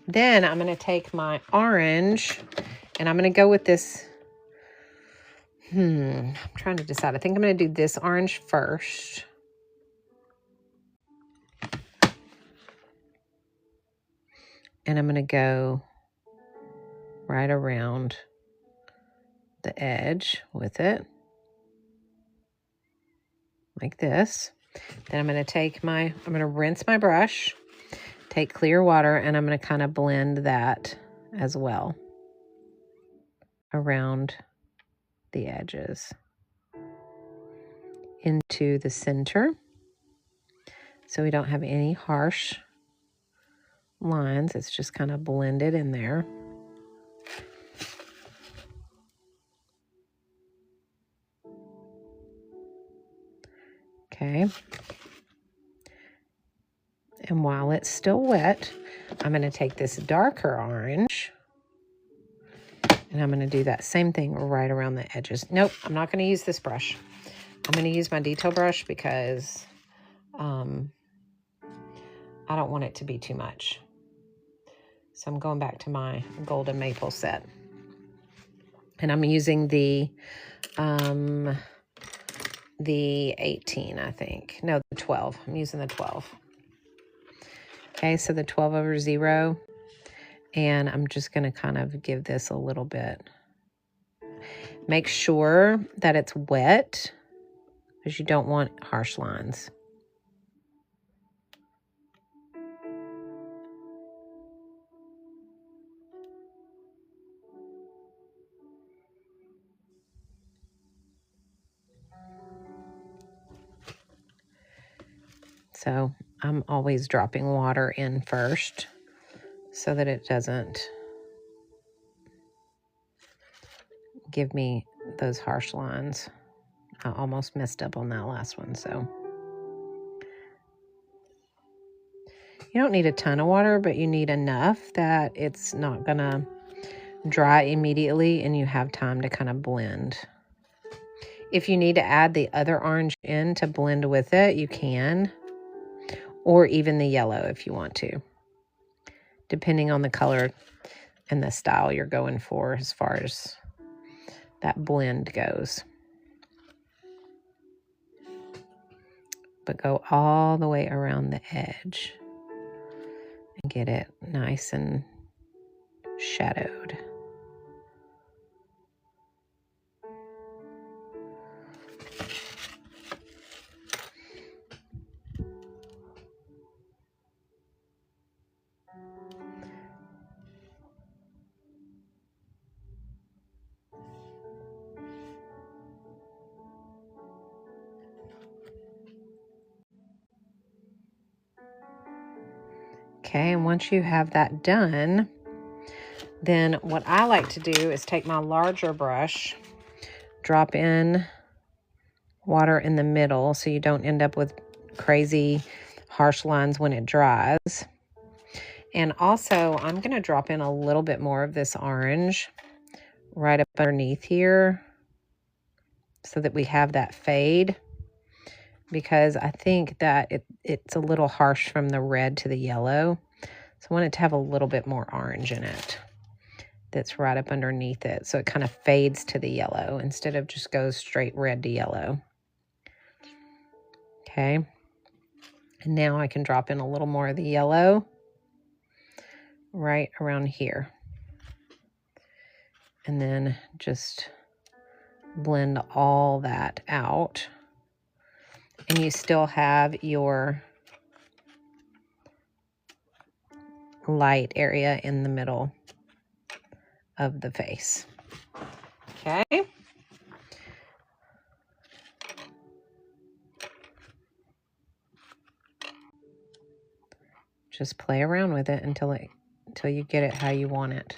Then I'm going to take my orange, and I'm going to go with this. I'm trying to decide. I think I'm going to do this orange first. And I'm going to go right around the edge with it, like this. Then I'm going to rinse my brush, take clear water, and I'm going to kind of blend that as well around the edges into the center, so we don't have any harsh lines. It's just kind of blended in there. Okay. And while it's still wet, I'm going to take this darker orange and I'm going to do that same thing right around the edges. Nope, I'm not going to use this brush. I'm going to use my detail brush because I don't want it to be too much. So I'm going back to my golden maple set. And I'm using the 18, I think. No, the 12. I'm using the 12. Okay, so the 12/0. And I'm just going to kind of give this a little bit. Make sure that it's wet because you don't want harsh lines. So I'm always dropping water in first so that it doesn't give me those harsh lines. I almost messed up on that last one, so. You don't need a ton of water, but you need enough that it's not gonna dry immediately and you have time to kind of blend. If you need to add the other orange in to blend with it, you can. Or even the yellow if you want to, depending on the color and the style you're going for as far as that blend goes. But go all the way around the edge and get it nice and shadowed. Okay, and once you have that done, then what I like to do is take my larger brush, drop in water in the middle so you don't end up with crazy harsh lines when it dries. And also, I'm going to drop in a little bit more of this orange right up underneath here so that we have that fade, because I think that it's a little harsh from the red to the yellow. So I want it to have a little bit more orange in it that's right up underneath it. So it kind of fades to the yellow instead of just goes straight red to yellow. Okay. And now I can drop in a little more of the yellow right around here. And then just blend all that out. And you still have your light area in the middle of the face. Okay. Just play around with it until you get it how you want it.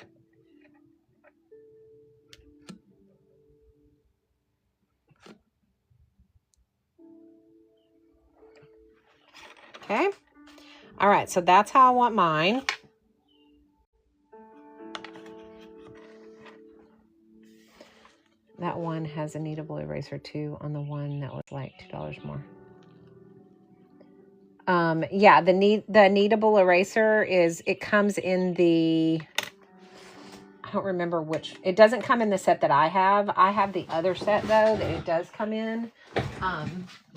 Okay. All right, so that's how I want mine. That one has a kneadable eraser too on the one that was like $2 more. Yeah, the kneadable eraser it comes in the, I don't remember which, it doesn't come in the set that I have. I have the other set though that it does come in.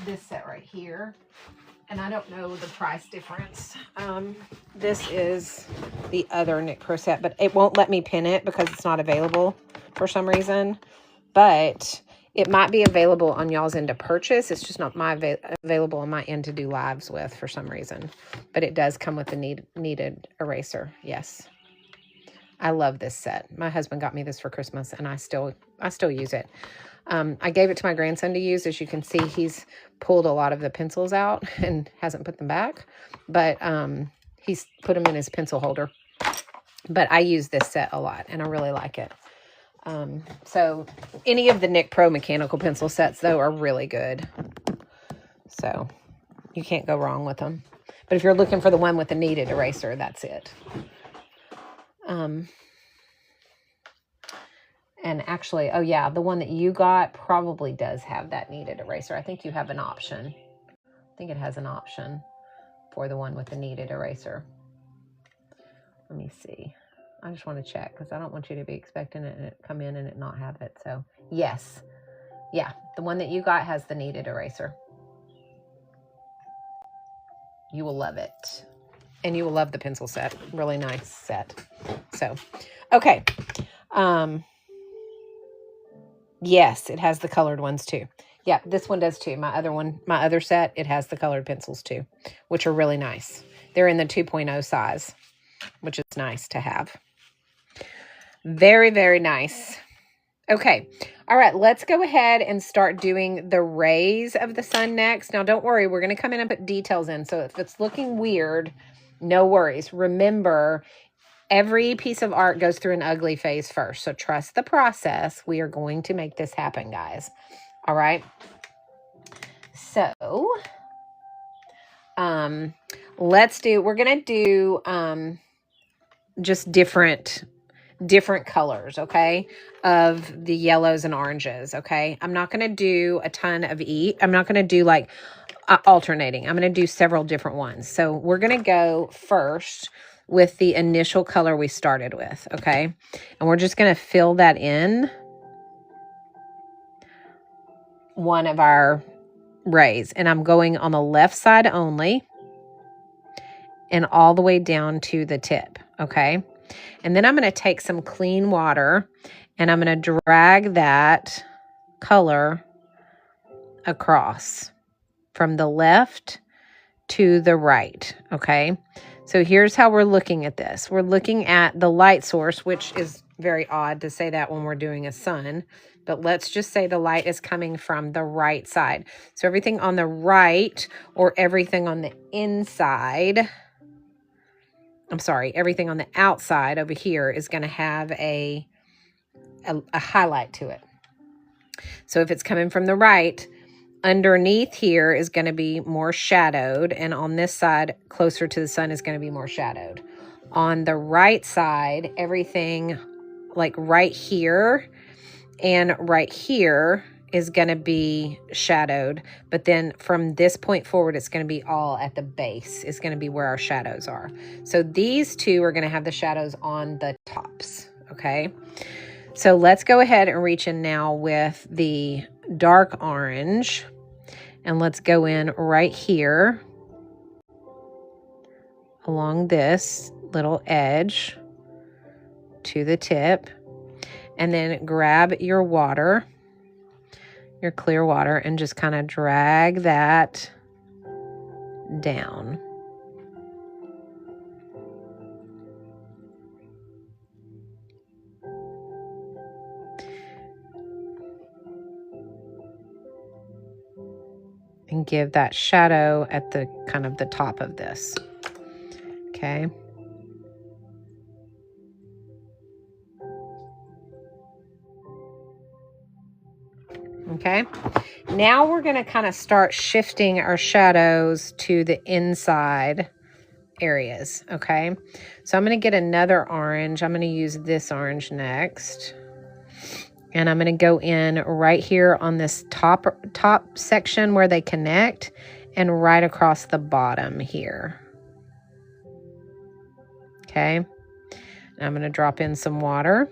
This set right here. And I don't know the price difference. This is the other Nick Pro set, but it won't let me pin it because it's not available for some reason. But it might be available on y'all's end to purchase. It's just not available on my end to do lives with for some reason. But it does come with a kneaded eraser. Yes. I love this set. My husband got me this for Christmas, and I still use it. I gave it to my grandson to use. As you can see, he's pulled a lot of the pencils out and hasn't put them back. But he's put them in his pencil holder. But I use this set a lot, and I really like it. So any of the Nick Pro mechanical pencil sets, though, are really good. So you can't go wrong with them. But if you're looking for the one with the kneaded eraser, that's it. And actually, oh yeah, the one that you got probably does have that kneaded eraser. I think you have an option. I think it has an option for the one with the kneaded eraser. Let me see. I just want to check because I don't want you to be expecting it and it come in and it not have it. So yes. Yeah, the one that you got has the kneaded eraser. You will love it. And you will love the pencil set. Really nice set. So, okay. Yes, it has the colored ones too. Yeah, this one does too. My other set, it has the colored pencils too, which are really nice. They're in the 2.0 size, which is nice to have. Very, very nice. Okay. All right, let's go ahead and start doing the rays of the sun next. Now, don't worry. We're going to come in and put details in. So if it's looking weird, no worries. Remember, every piece of art goes through an ugly phase first. So trust the process. We are going to make this happen, guys. All right. So, we're going to do, just different colors, okay, of the yellows and oranges, okay? I'm not going to do a ton of each. I'm not going to do like alternating. I'm going to do several different ones. So we're going to go first with the initial color we started with, okay? And we're just going to fill that in one of our rays. And I'm going on the left side only and all the way down to the tip, okay? And then I'm going to take some clean water and I'm going to drag that color across from the left to the right, okay? So here's how we're looking at this. We're looking at the light source, which is very odd to say that when we're doing a sun, but let's just say the light is coming from the right side. So everything on the right or everything on the inside, everything on the outside over here is going to have a highlight to it. So if it's coming from the right, underneath here is going to be more shadowed, and on this side, closer to the sun, is going to be more shadowed. On the right side, everything like right here and right here is going to be shadowed, but then from this point forward, it's going to be all at the base. It's going to be where our shadows are. So these two are going to have the shadows on the tops, okay? So let's go ahead and reach in now with the dark orange, and let's go in right here along this little edge to the tip, and then grab your water, your clear water, and just kind of drag that down. And give that shadow at the kind of the top of this. Okay. Okay. Now we're going to kind of start shifting our shadows to the inside areas. Okay. So I'm going to get another orange. I'm going to use this orange next. And I'm going to go in right here on this top section where they connect and right across the bottom here. Okay. And I'm going to drop in some water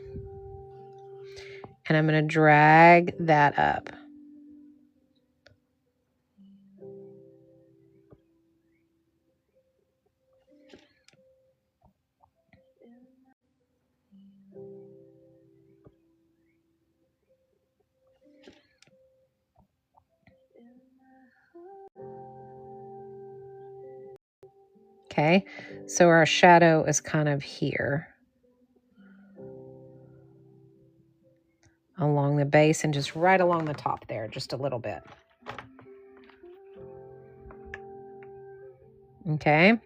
and I'm going to drag that up. Okay, so our shadow is kind of here along the base and just right along the top there, just a little bit. Okay.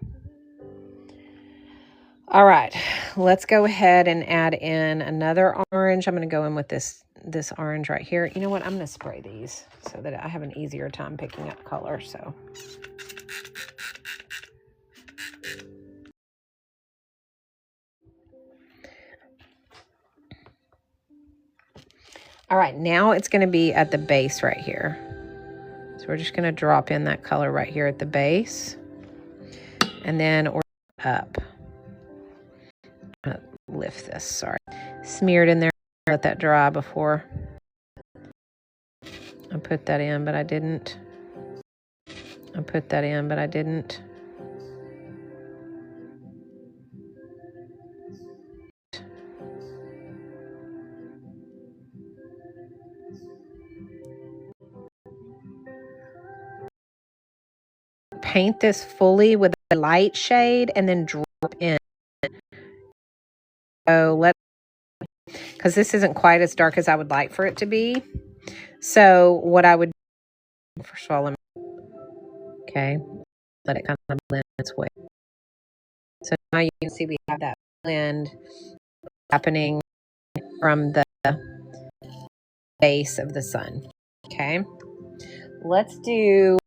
All right, let's go ahead and add in another orange. I'm going to go in with this orange right here. You know what? I'm going to spray these so that I have an easier time picking up color. So. All right, now it's going to be at the base right here. So we're just going to drop in that color right here at the base. And then we're up. I'm going to lift this, sorry. Smeared in there, let that dry before I put that in, but I didn't. I put that in, but I didn't. Paint this fully with a light shade and then drop in. So because this isn't quite as dark as I would like for it to be. So what I would do, first of all, let it kind of blend its way. So now you can see we have that blend happening from the base of the sun. Okay, let's do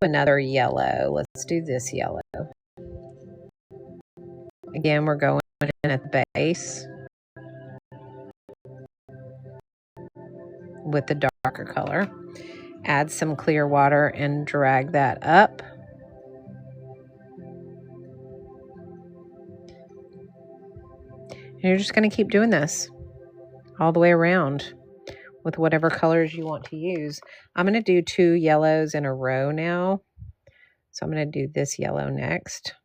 another yellow. Let's do this yellow. Again, we're going in at the base with the darker color. Add some clear water and drag that up. And you're just going to keep doing this all the way around with whatever colors you want to use. I'm going to do 2 yellows in a row now. So I'm going to do this yellow next.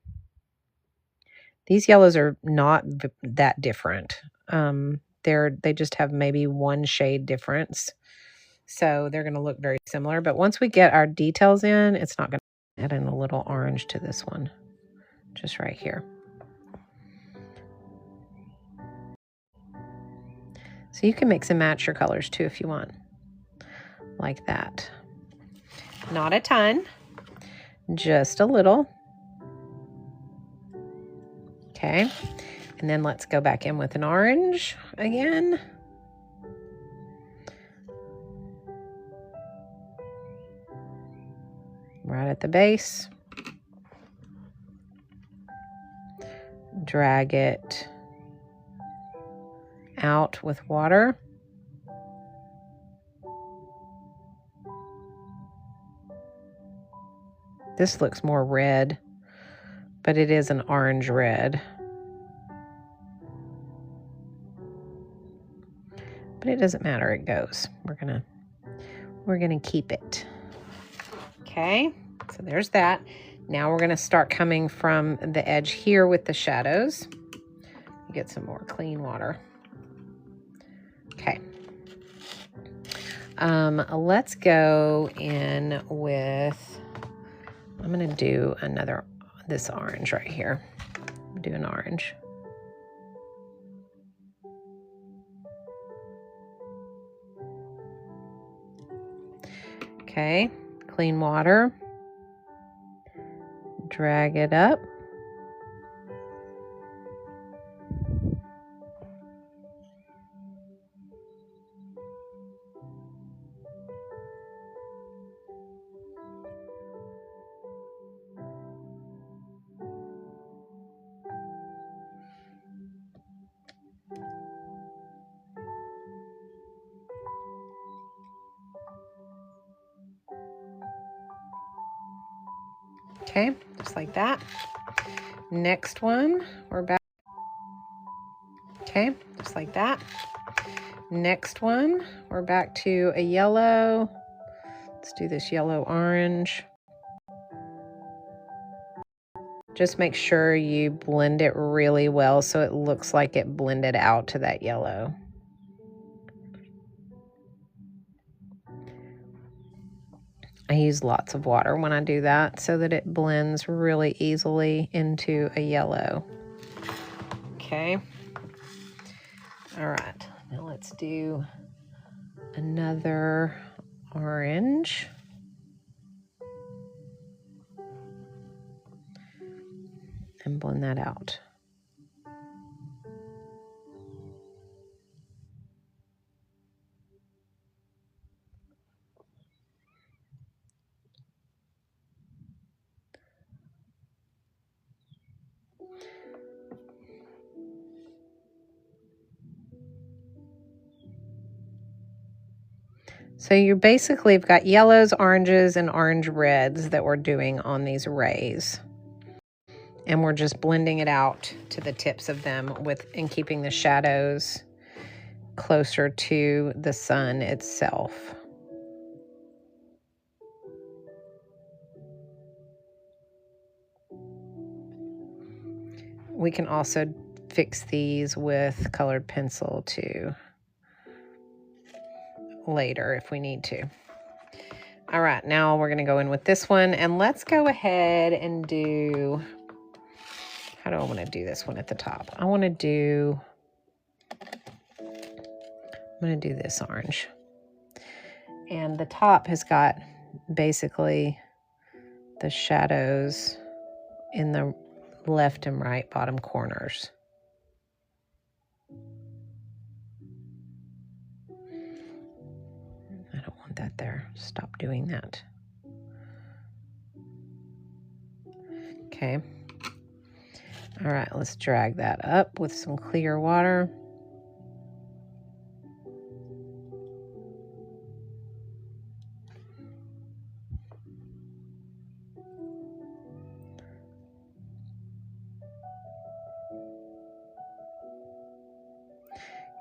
These yellows are not that different. They just have maybe 1 shade difference. So they're going to look very similar. But once we get our details in, it's not going to add in a little orange to this one. Just right here. So you can mix and match your colors too if you want. Like that. Not a ton. Just a little. Okay. And then let's go back in with an orange again. Right at the base. Drag it out with water. This looks more red, but it is an orange red. But it doesn't matter, it goes. We're gonna keep it. Okay, so there's that. Now we're gonna start coming from the edge here with the shadows. Get some more clean water. Okay. Let's go in with, I'm gonna do this orange right here. Do an orange. Okay, clean water. Drag it up. Okay, just like that. Next one, we're back. Okay, just like that. Next one, we're back to a yellow. Let's do this yellow orange. Just make sure you blend it really well so it looks like it blended out to that yellow. I use lots of water when I do that so that it blends really easily into a yellow. Okay. All right, now let's do another orange. And blend that out. So you basically have got yellows, oranges, and orange reds that we're doing on these rays. And we're just blending it out to the tips of them and keeping the shadows closer to the sun itself. We can also fix these with colored pencil too later if we need to. All right, now we're gonna go in with this one, and let's go ahead and do, how do I wanna do this one at the top? I'm gonna do this orange. And the top has got basically the shadows in the left and right bottom corners. I don't want that there. Stop doing that. Okay. All right, let's drag that up with some clear water.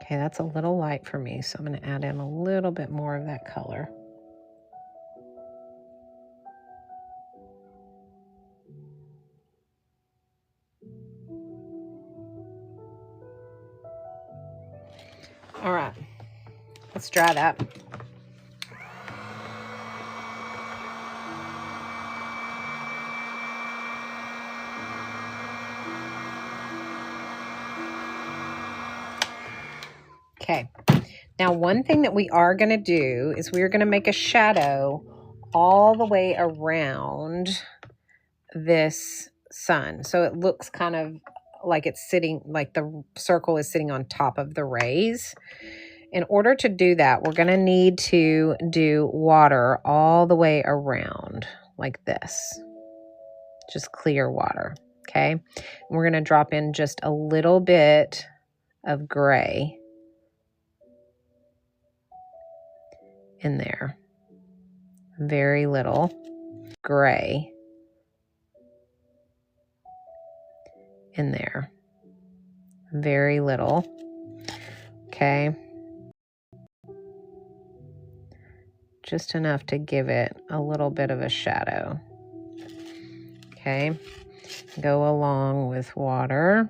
Okay, that's a little light for me, so I'm going to add in a little bit more of that color. All right, let's dry that. Okay, now one thing that we are going to do is we're going to make a shadow all the way around this sun. So it looks kind of like it's sitting, like the circle is sitting on top of the rays. In order to do that, we're going to need to do water all the way around like this. Just clear water, okay? And we're going to drop in just a little bit of gray in there. Very little gray in there. Very little, okay? Just enough to give it a little bit of a shadow. Okay, go along with water.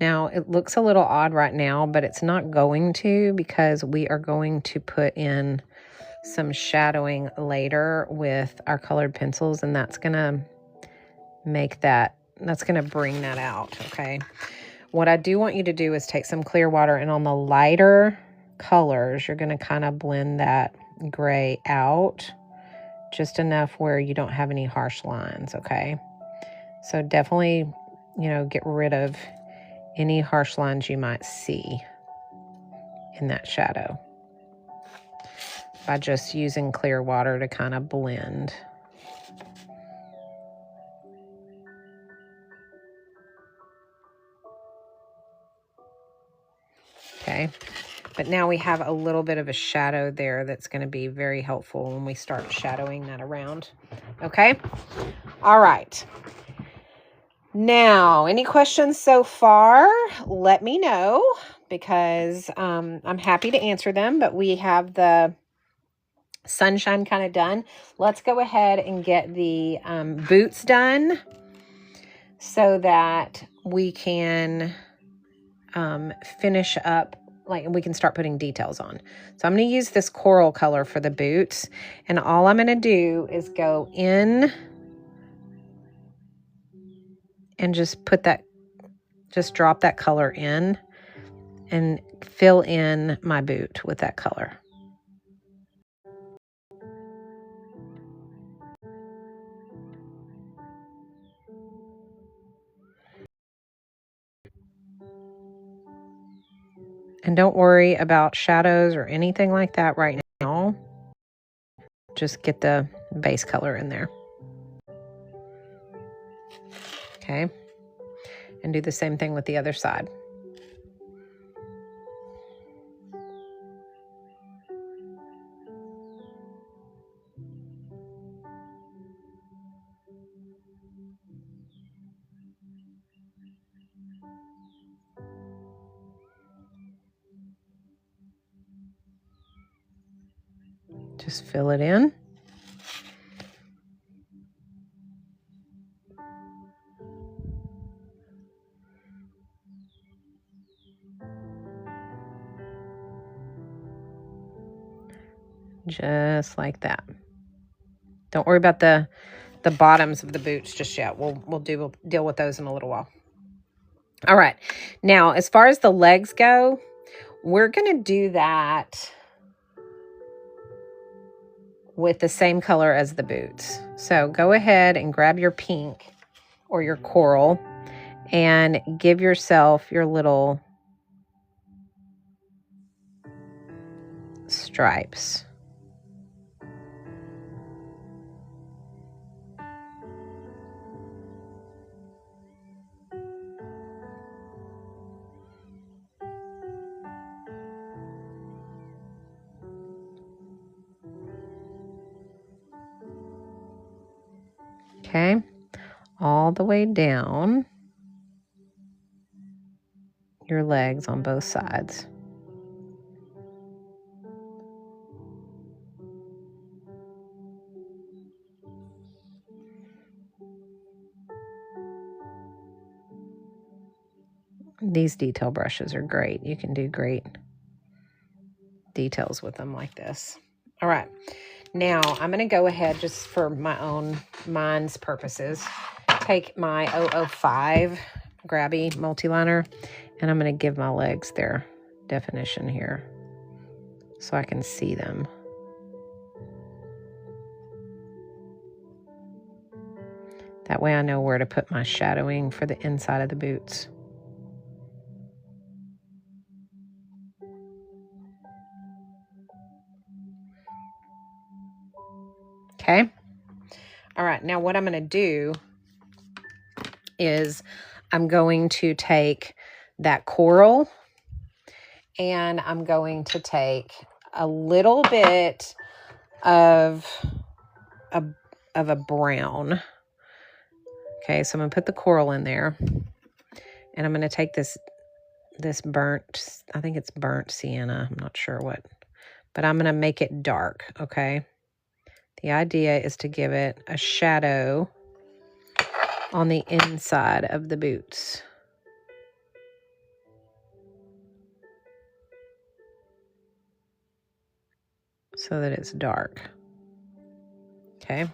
Now, it looks a little odd right now, but it's not going to, because we are going to put in some shadowing later with our colored pencils, and that's going to make that, that's going to bring that out, okay? What I do want you to do is take some clear water, and on the lighter colors, you're going to kind of blend that gray out just enough where you don't have any harsh lines, okay? So definitely, you know, get rid of any harsh lines you might see in that shadow by just using clear water to kind of blend. Okay. But now we have a little bit of a shadow there that's going to be very helpful when we start shadowing that around. Okay. All right. Now, any questions so far? Let me know, because I'm happy to answer them, but we have the sunshine kind of done. Let's go ahead and get the boots done so that we can finish up, like we can start putting details on. So I'm going to use this coral color for the boots, and all I'm going to do is go in and just put that, just drop that color in and fill in my boot with that color. And don't worry about shadows or anything like that right now. Just get the base color in there. Okay. And do the same thing with the other side. Just fill it in. Just like that. Don't worry about the bottoms of the boots just yet. We'll deal with those in a little while. All right. Now, as far as the legs go, we're going to do that with the same color as the boots. So go ahead and grab your pink or your coral and give yourself your little stripes. Okay, all the way down your legs on both sides. These detail brushes are great. You can do great details with them like this. All right, now I'm going to go ahead, just for my own mind's purposes, take my 005 grabby multi-liner, and I'm going to give my legs their definition here so I can see them. That way I know where to put my shadowing for the inside of the boots. Okay. All right. Now what I'm going to do is I'm going to take that coral and I'm going to take a little bit of a brown. Okay. So I'm going to put the coral in there, and I'm going to take this burnt, I think it's burnt sienna. I'm not sure what, but I'm going to make it dark. Okay. The idea is to give it a shadow on the inside of the boots. So that it's dark. Okay.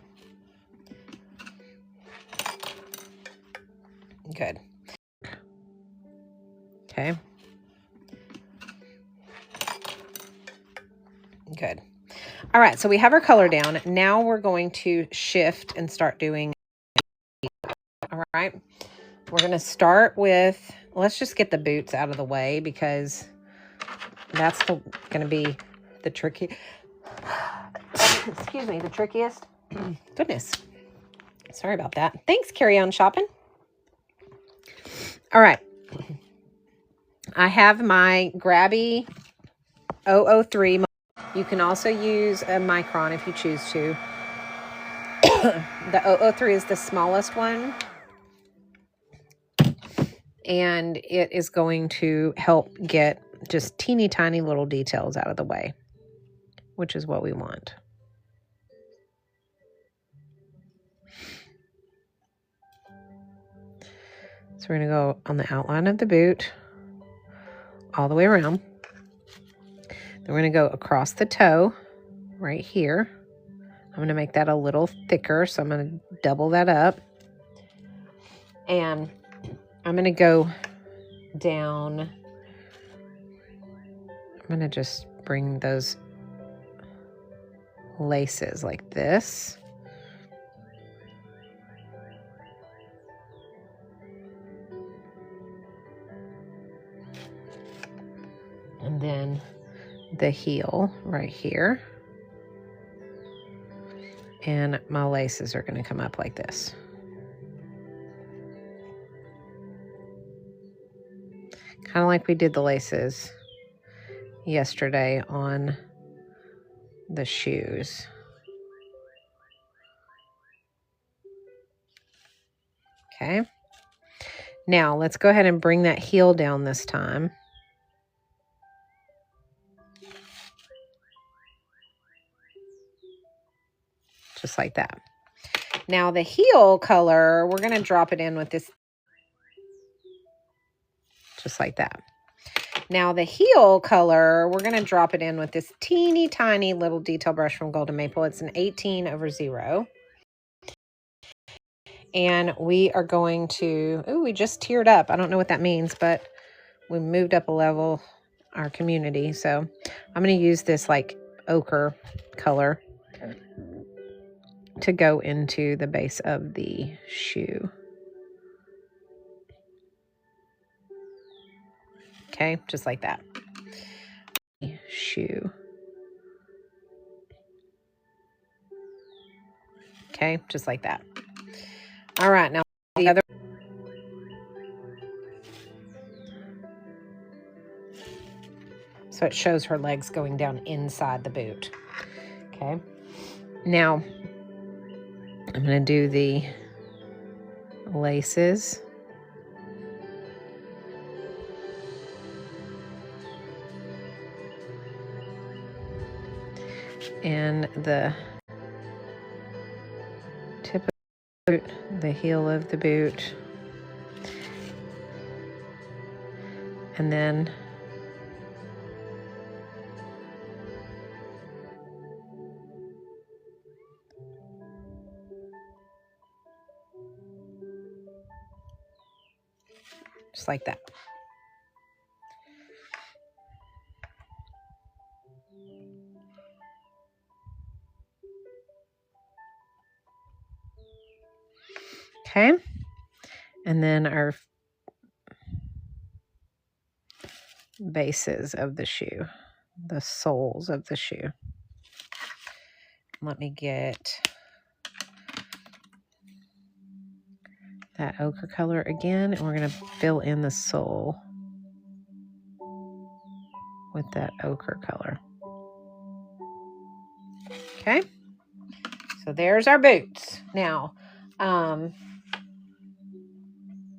Good. Okay. Good. All right, so we have our color down. Now we're going to shift and start doing. All right. We're going to start with, let's just get the boots out of the way, because that's going to be the tricky, excuse me, the trickiest. Goodness. Sorry about that. Thanks, Carry On Shopping. All right. I have my Grabby 003. You can also use a micron if you choose to. The 003 is the smallest one, and it is going to help get just teeny tiny little details out of the way, which is what we want. So we're going to go on the outline of the boot all the way around. Then we're going to go across the toe right here. I'm going to make that a little thicker, so I'm going to double that up. And I'm going to go down. I'm going to just bring those laces like this. And then the heel right here. And my laces are going to come up like this. Kind of like we did the laces yesterday on the shoes. Okay. Now let's go ahead and bring that heel down this time. Just like that. Now the heel color, we're going to drop it in with this. Just like that. Now the heel color, we're going to drop it in with this teeny tiny little detail brush from Golden Maple. It's an 18/0. And we are going to, ooh, we just teared up. I don't know what that means, but we moved up a level, our community. So I'm going to use this like ochre color to go into the base of the shoe. Okay, just like that. Shoe. Okay, just like that. All right, now the other. So it shows her legs going down inside the boot. Okay. Now I'm going to do the laces. And the tip of the boot, the heel of the boot. And then just like that. Okay. And then our bases of the shoe, the soles of the shoe. Let me get that ochre color again, and we're going to fill in the sole with that ochre color. Okay. So there's our boots. Now,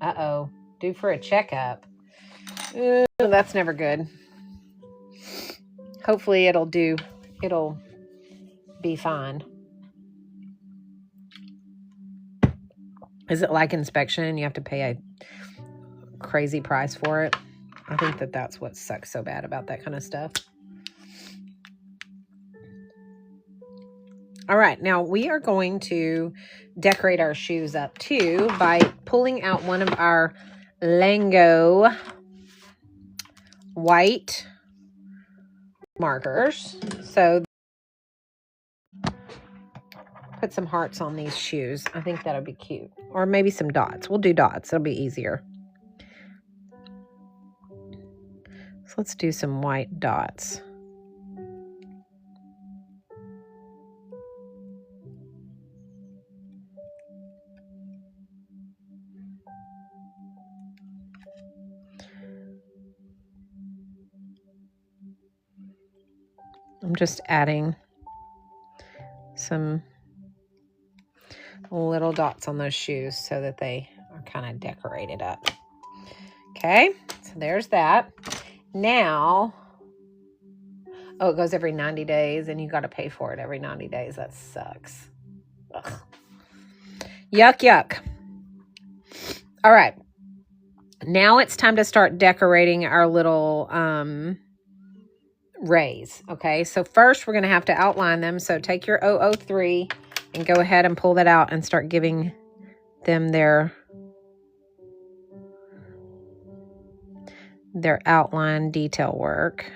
uh-oh, due for a checkup. That's never good. Hopefully it'll be fine. Is it like inspection? You have to pay a crazy price for it. I think that's what sucks so bad about that kind of stuff. All right, now we are going to decorate our shoes up too by pulling out one of our Lango white markers. So put some hearts on these shoes. I think that'll be cute. Or maybe some dots. We'll do dots. It'll be easier. So let's do some white dots. I'm just adding some little dots on those shoes so that they are kind of decorated up. Okay, so there's that. Now, oh, it goes every 90 days and you got to pay for it every 90 days. That sucks. Ugh. Yuck, yuck. All right. Now it's time to start decorating our little rays. Okay, so first we're going to have to outline them. So take your 003 and go ahead and pull that out and start giving them their outline detail work.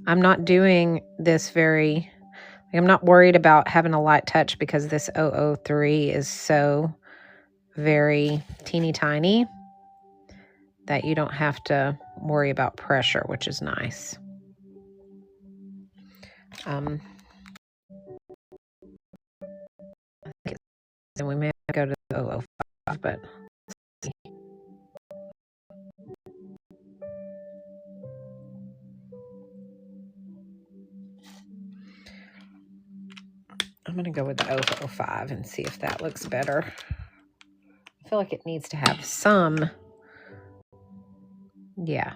I'm not doing this I'm not worried about having a light touch because this 003 is so very teeny tiny that you don't have to worry about pressure, which is nice. And we may go to the 005, but I'm going to go with the 005 and see if that looks better. I feel like it needs to have some. Yeah,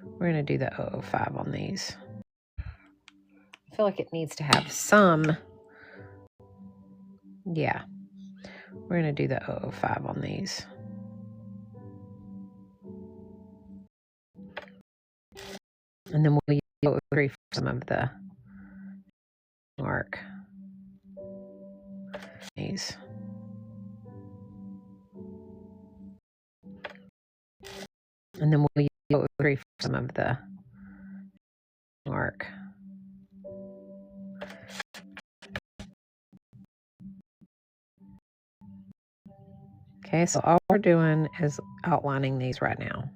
we're going to do the 005 on these. I feel like it needs to have some. Yeah, we're going to do the 005 on these. And then we'll use 003 for some of the mark. These. And then we'll use 003 for some of the mark. Okay, so all we're doing is outlining these right now.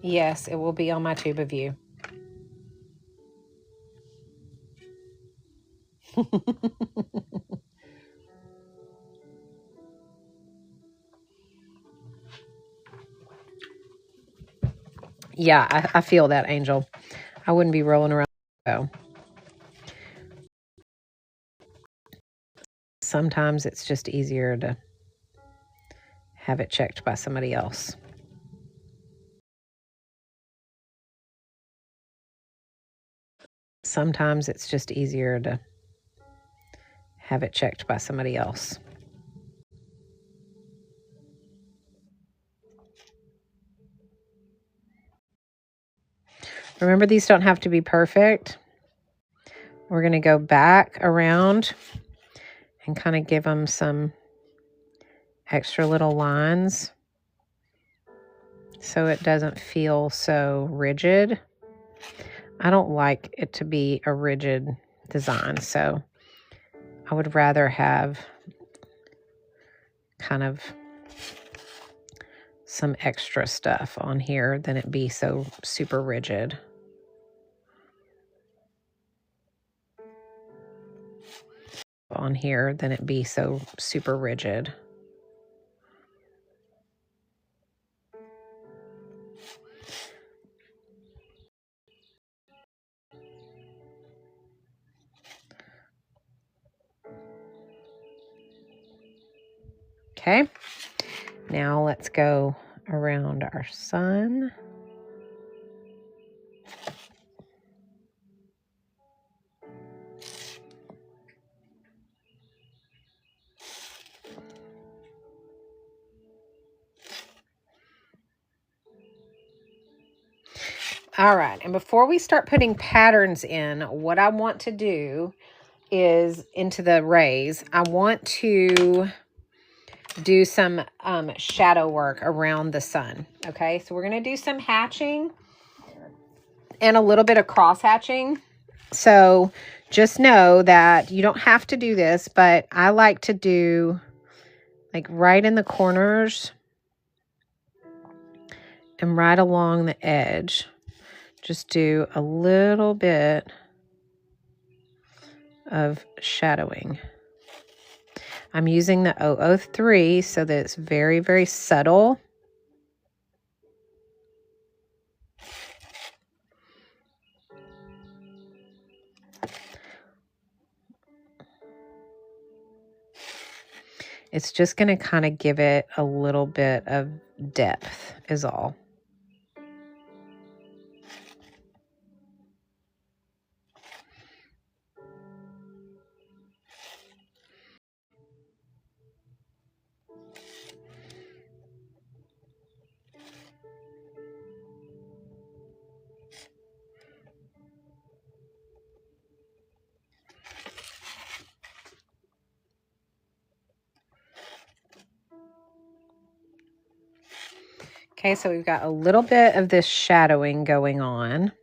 Yes, it will be on my tube of view. Yeah, I feel that, Angel. I wouldn't be rolling around. So. Sometimes it's just easier to have it checked by somebody else. Sometimes it's just easier to have it checked by somebody else. Remember, these don't have to be perfect. We're going to go back around and kind of give them some extra little lines so it doesn't feel so rigid. I don't like it to be a rigid design, so I would rather have kind of some extra stuff on here than it be so super rigid. On here than it be so super rigid. Okay, now let's go around our sun. All right, and before we start putting patterns in, what I want to do is into the rays, I want to do some shadow work around the sun. Okay, so we're going to do some hatching and a little bit of cross hatching. So just know that you don't have to do this, but I like to do like right in the corners and right along the edge. Just do a little bit of shadowing. I'm using the 003 so that it's very, very subtle. It's just going to kind of give it a little bit of depth is all. Okay, so we've got a little bit of this shadowing going on.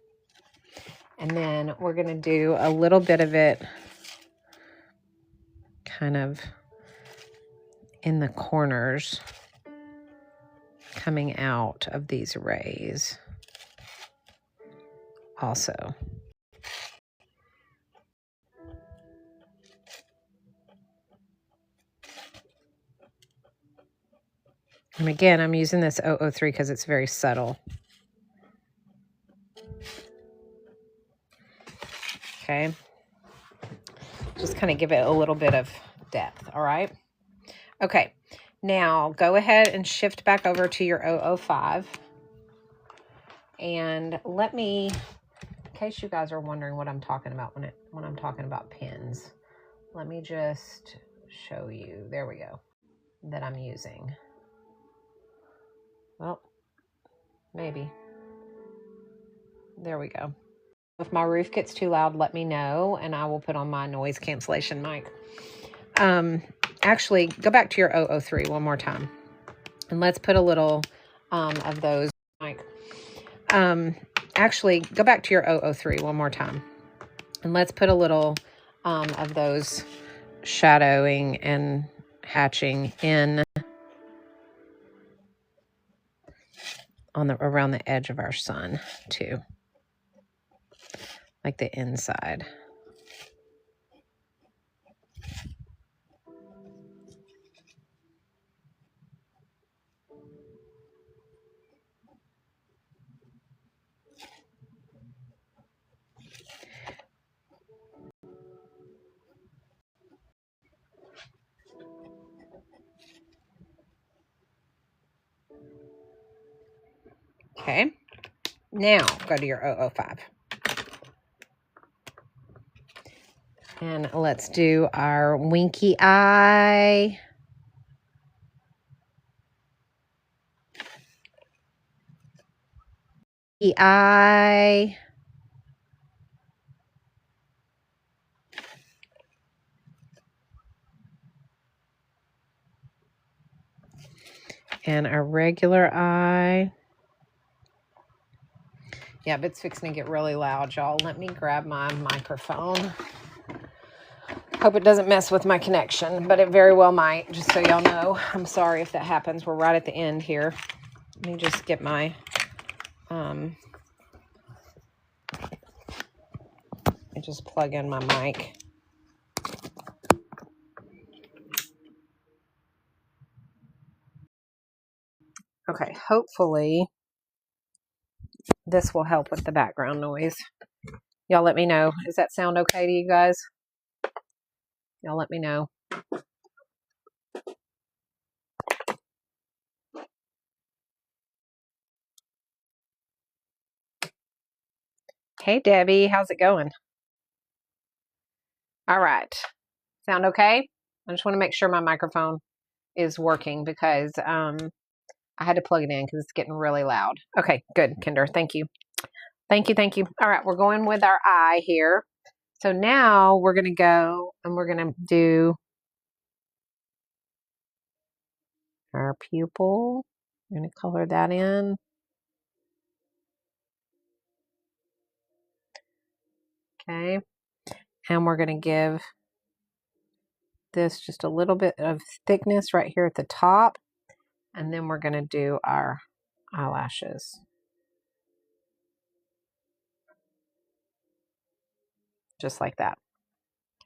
And then we're going to do a little bit of it kind of in the corners coming out of these rays also. And again, I'm using this 003 because it's very subtle. Okay. Just kind of give it a little bit of depth, all right? Okay. Now, go ahead and shift back over to your 005. And let me, in case you guys are wondering what I'm talking about when I'm talking about pins, let me just show you. There we go. That I'm using. Well, maybe. There we go. If my roof gets too loud, let me know, and I will put on my noise cancellation mic. Actually, go back to your 003 one more time. And let's put a little of those, Mike. Actually, go back to your 003 one more time. And let's put a little of those shadowing and hatching in on the around the edge of our sun too, like the inside. Okay, now go to your 005. And let's do our winky eye. Eye. And our regular eye. Yeah, but it's fixing to get really loud, y'all. Let me grab my microphone. Hope it doesn't mess with my connection, but it very well might, just so y'all know. I'm sorry if that happens. We're right at the end here. Let me just get my, I just plug in my mic. Okay, hopefully this will help with the background noise. Y'all let me know. Does that sound okay to you guys? Y'all let me know. Hey, Debbie, how's it going? All right. Sound okay? I just want to make sure my microphone is working because I had to plug it in because it's getting really loud. Okay, good, Kinder. Thank you. Thank you, thank you. All right, we're going with our eye here. So now we're going to go and we're going to do our pupil. I'm going to color that in. Okay. And we're going to give this just a little bit of thickness right here at the top. And then we're going to do our eyelashes. Just like that.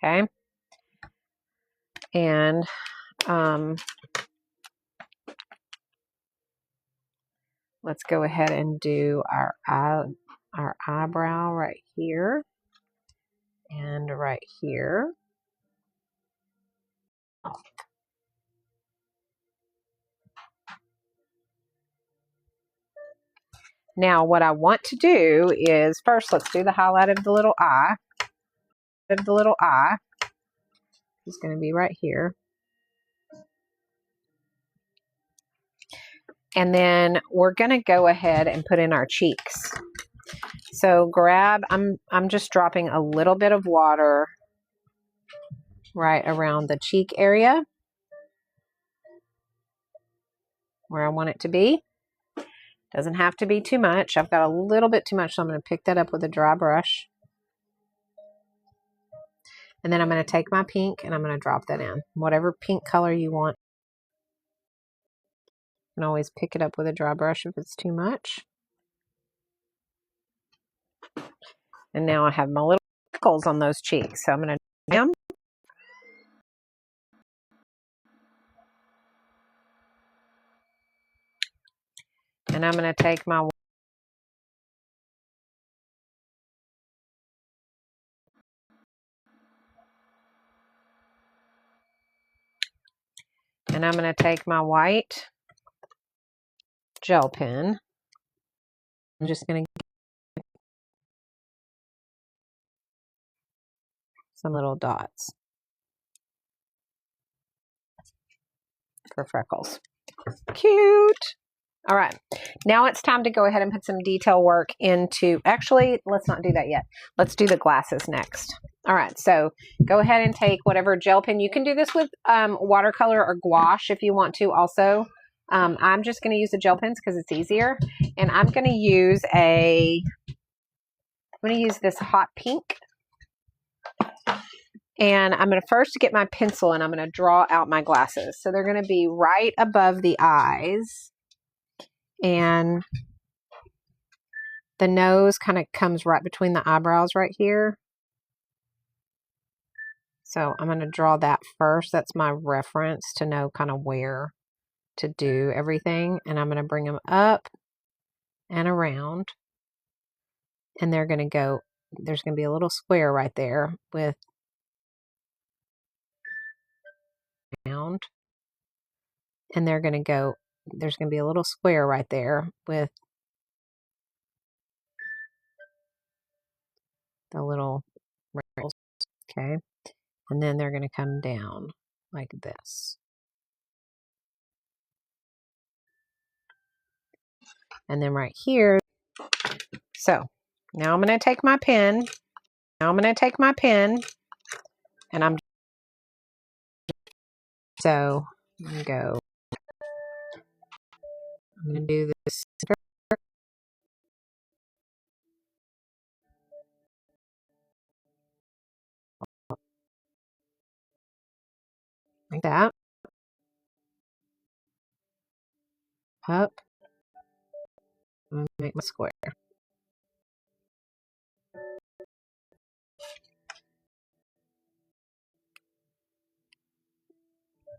Okay. And let's go ahead and do our eyebrow right here and right here. Now what I want to do is first let's do the highlight of the little eye. Of the little eye is going to be right here. And then we're going to go ahead and put in our cheeks. So grab, I'm just dropping a little bit of water right around the cheek area where I want it to be. Doesn't have to be too much. I've got a little bit too much, so I'm going to pick that up with a dry brush. And then I'm going to take my pink and I'm going to drop that in. Whatever pink color you want. You can always pick it up with a dry brush if it's too much. And now I have my little freckles on those cheeks. So I'm going to do them. And I'm going to take my white gel pen. I'm just going to give some little dots for freckles. Cute. All right, now it's time to go ahead and put some detail work into, actually, let's not do that yet. Let's do the glasses next. All right, so go ahead and take whatever gel pen. You can do this with watercolor or gouache if you want to also. I'm just going to use the gel pens because it's easier. And I'm going to use this hot pink. And I'm going to first get my pencil and I'm going to draw out my glasses. So they're going to be right above the eyes. And the nose kind of comes right between the eyebrows right here. So I'm going to draw that first. That's my reference to know kind of where to do everything. And I'm going to bring them up and around. And they're going to go, there's going to be a little square right there with round. And they're going to go, there's going to be a little square right there with the little rails. Okay. And then they're going to come down like this. And then right here. So now I'm going to take my pen. And so I'm going to go. I'm going to do this like that. Up. I'm going to make my square.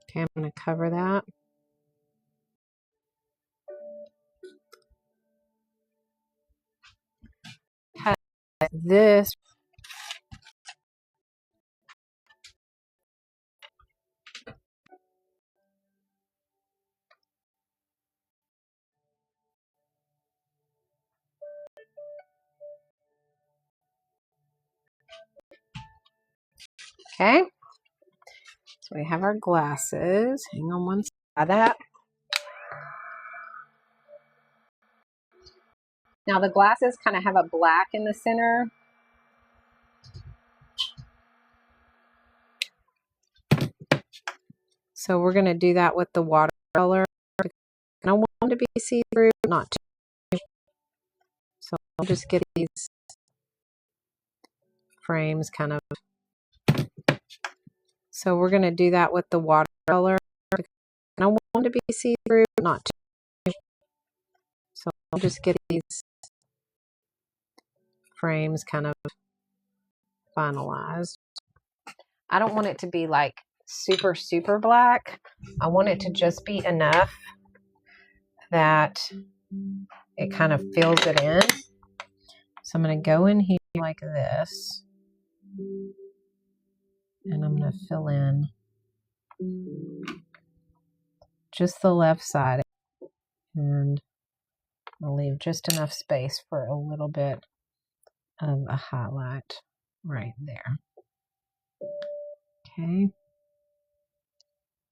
Okay, I'm going to cover that. This. Okay. So we have our glasses. Hang on one side of that. Now the glasses kind of have a black in the center. So we're going to do that with the watercolor. And I want them to be see-through, not too. So I'll just get these frames kind of. So we're going to do that with the watercolor. And I want them to be see-through, not too. So I'll just get these frames kind of finalized. I don't want it to be like super, super black. I want it to just be enough that it kind of fills it in. So I'm going to go in here like this. And I'm going to fill in just the left side. And I'll leave just enough space for a little bit of a highlight right there. Okay.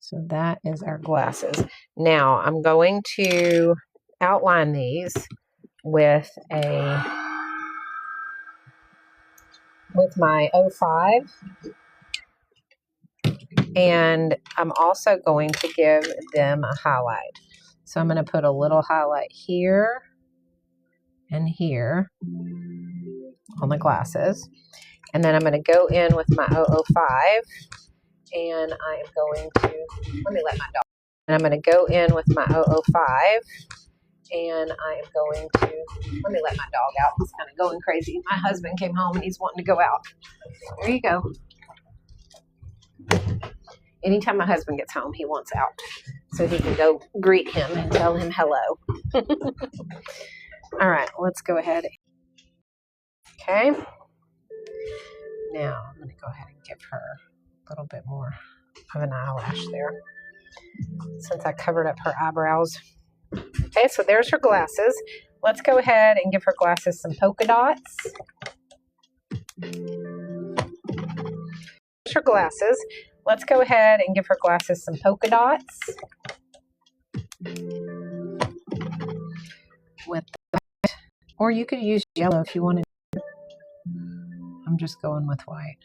So that is our glasses. Now I'm going to outline these with my 05, and I'm also going to give them a highlight. So I'm going to put a little highlight here and here on the glasses, and then I'm going to go in with my 005, and I'm going to let me go in with my 005, and I'm going to let my dog out. He's kind of going crazy. My husband came home and he's wanting to go out. There you go. Anytime my husband gets home, he wants out so he can go greet him and tell him hello. All right, let's go ahead. Okay. Now I'm going to go ahead and give her a little bit more of an eyelash there since I covered up her eyebrows. Okay, so there's her glasses. Let's go ahead and give her glasses some polka dots. There's her glasses. Let's go ahead and give her glasses some polka dots. With that, or you could use yellow if you wanted. I'm just going with white.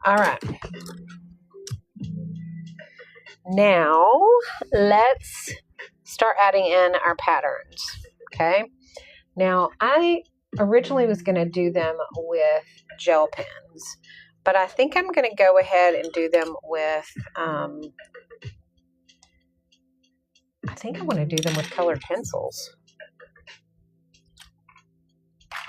All right. Now let's start adding in our patterns. Okay. Now I originally was going to do them with gel pens, but I think I'm going to go ahead and do them with, I think I want to do them with colored pencils.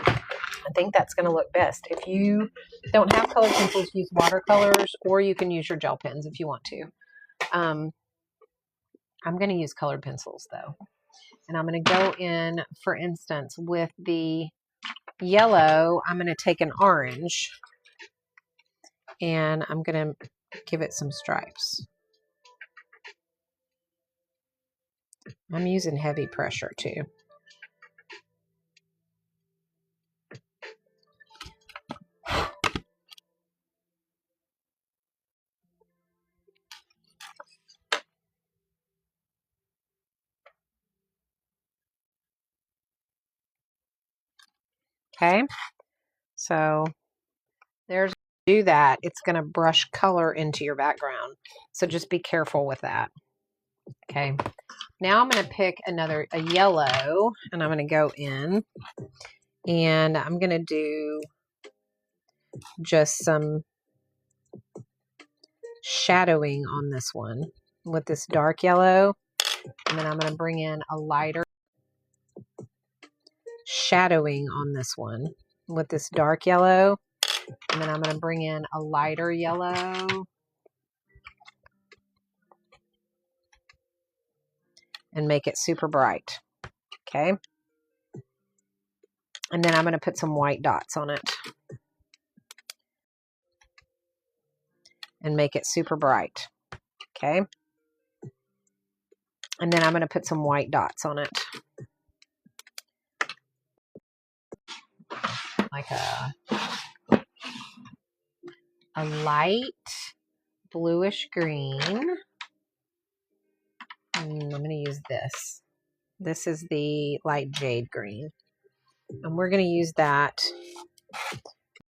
I think that's going to look best. If you don't have colored pencils, use watercolors, or you can use your gel pens if you want to. I'm going to use colored pencils though. And I'm going to go in, for instance, with the yellow, I'm going to take an orange and I'm going to give it some stripes. I'm using heavy pressure too. Okay, so there's do that. It's going to brush color into your background. So just be careful with that. Okay, now I'm going to pick a yellow, and I'm going to go in, and I'm going to do just some shadowing on this one with this dark yellow, and then I'm going to bring in a lighter shadowing on this one with this dark yellow, and then I'm going to bring in a lighter yellow and make it super bright. Okay, and then I'm going to put some white dots on it and make it super bright. Okay, and then I'm going to put some white dots on it, like a light bluish green. And I'm going to use this. This is the light jade green. And we're going to use that. I'm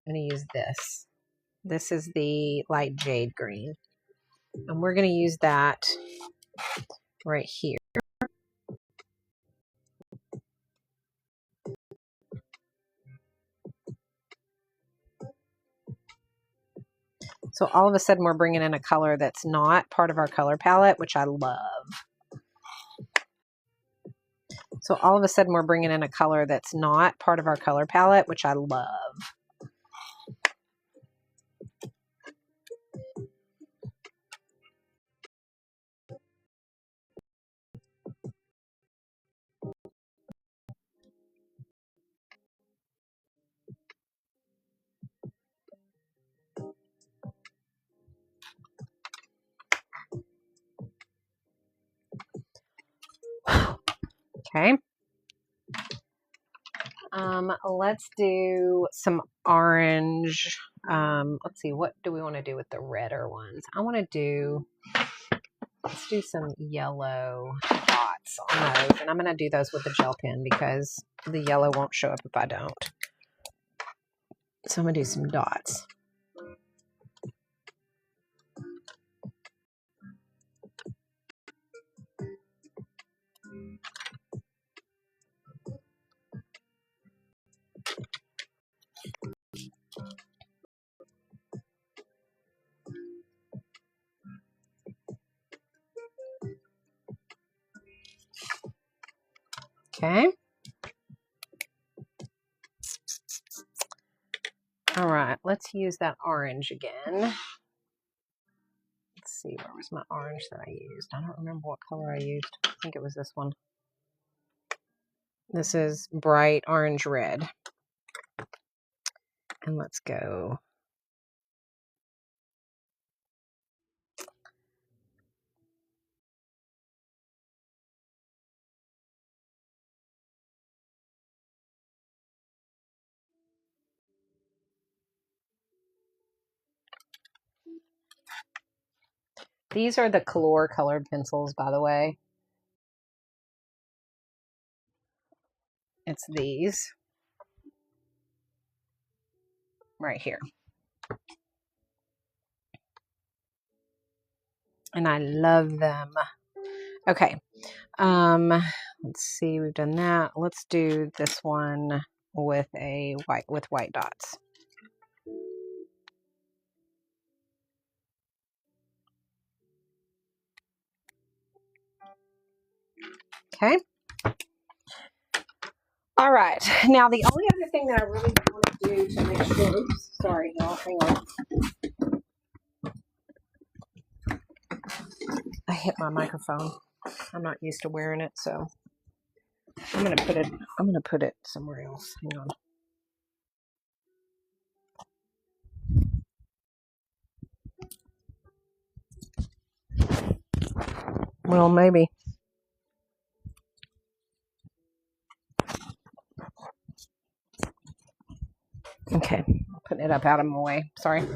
going to use this. This is the light jade green. And we're going to use that right here. So all of a sudden we're bringing in a color that's not part of our color palette, which I love. So all of a sudden we're bringing in a color that's not part of our color palette, which I love. Okay. Let's do some orange. Let's see, what do we want to do with the redder ones? Let's do some yellow dots on those. And I'm going to do those with the gel pen because the yellow won't show up if I don't. So I'm going to do some dots. Okay. All right, let's use that orange again. Let's see, where was my orange that I used? I don't remember what color I used. I think it was this one. This is bright orange red. And let's go. These are the Color colored pencils, by the way. It's these right here. And I love them. Okay. Let's see, we've done that. Let's do this one with white dots. Okay. All right. Now, the only other thing that I really want to do to make sure, oops, sorry, y'all, hang on. I hit my microphone. I'm not used to wearing it, so I'm gonna put it somewhere else. Hang on. Well, maybe. Okay, putting it up out of my way. Sorry.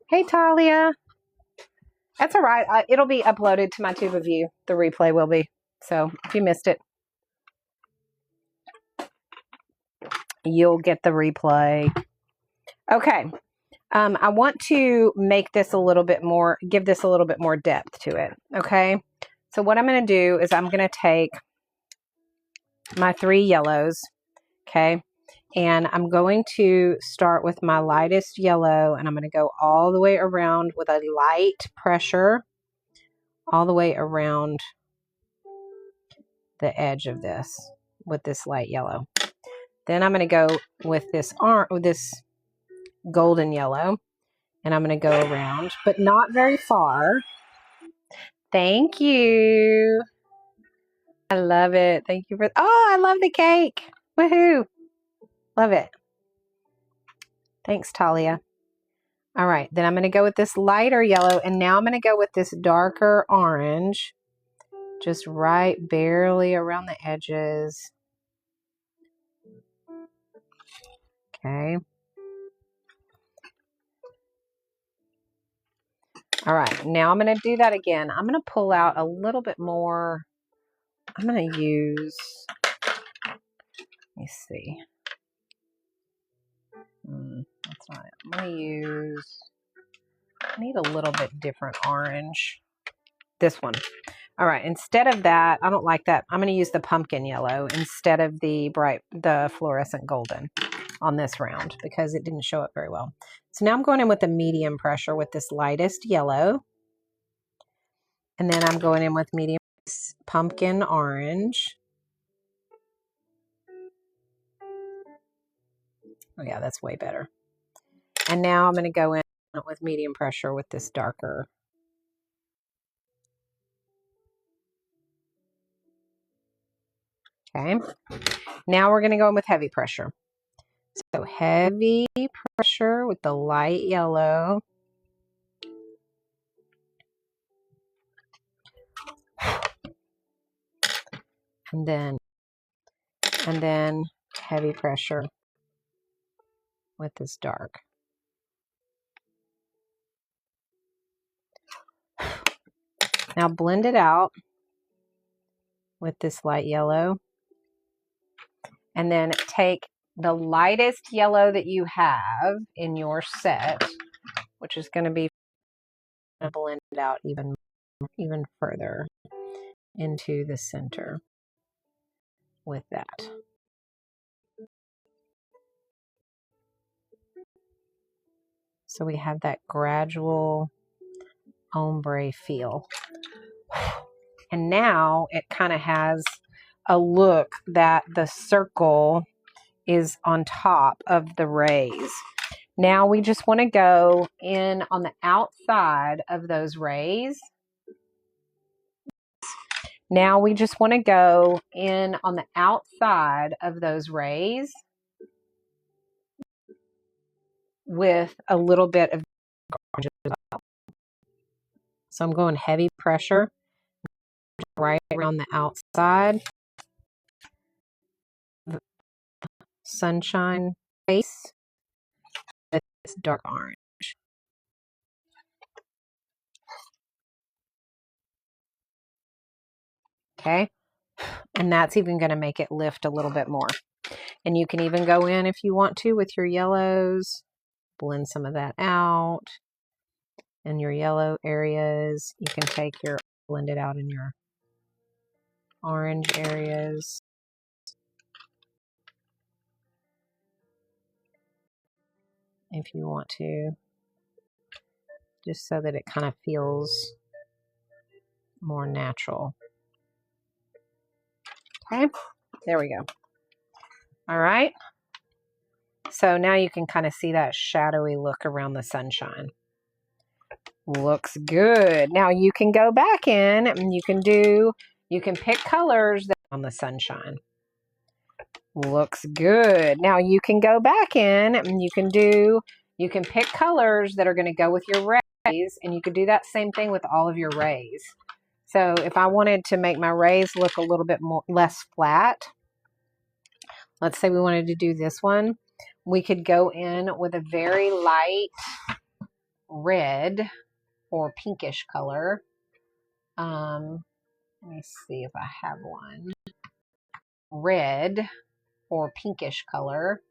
Hey, Talia. That's all right. It'll be uploaded to my Tube of You. The replay will be. So if you missed it, you'll get the replay. Okay. I want to make this a little bit more, give this a little bit more depth to it. Okay. So what I'm going to do is I'm going to take my 3 yellows. Okay. And I'm going to start with my lightest yellow, and I'm going to go all the way around with a light pressure, all the way around the edge of this with this light yellow. Then I'm going to go with this golden yellow, and I'm going to go around, but not very far. Thank you. I love it. Thank you for, oh, I love the cake. Woohoo. Love it. Thanks, Talia. All right, then I'm going to go with this lighter yellow, and now I'm going to go with this darker orange, just right barely around the edges. Okay. All right, now I'm going to do that again. I'm going to pull out a little bit more. I'm going to use Let me see. That's not it. I'm going to use, I need a little bit different orange. This one. All right, instead of that, I don't like that. I'm going to use the pumpkin yellow instead of the fluorescent golden on this round because it didn't show up very well. So now I'm going in with the medium pressure with this lightest yellow. And then I'm going in with medium pumpkin orange. Oh yeah, that's way better. And now I'm going to go in with medium pressure with this darker. Okay. Now we're going to go in with heavy pressure. So heavy pressure with the light yellow. And then heavy pressure with this dark. Now blend it out with this light yellow. And then take the lightest yellow that you have in your set, which is going to be blend it out even further into the center with that. So we have that gradual ombre feel. And now it kind of has a look that the circle is on top of the rays. Now we just want to go in on the outside of those rays. Now we just want to go in on the outside of those rays with a little bit of orange as well. So I'm going heavy pressure right around the outside. Sunshine face with this dark orange. Okay, and that's even going to make it lift a little bit more. And you can even go in if you want to with your yellows, blend some of that out. In your yellow areas, you can take your, blend it out in your orange areas. If you want to, just so that it kind of feels more natural. Okay, there we go. All right. So now you can kind of see that shadowy look around the sunshine. Looks good. Now you can go back in and you can pick colors that on the sunshine. Looks good. Now you can go back in and you can pick colors that are going to go with your rays, and you could do that same thing with all of your rays. So if I wanted to make my rays look a little bit less flat, let's say we wanted to do this one, we could go in with a very light red or pinkish color. Let me see if I have one. Red or pinkish color.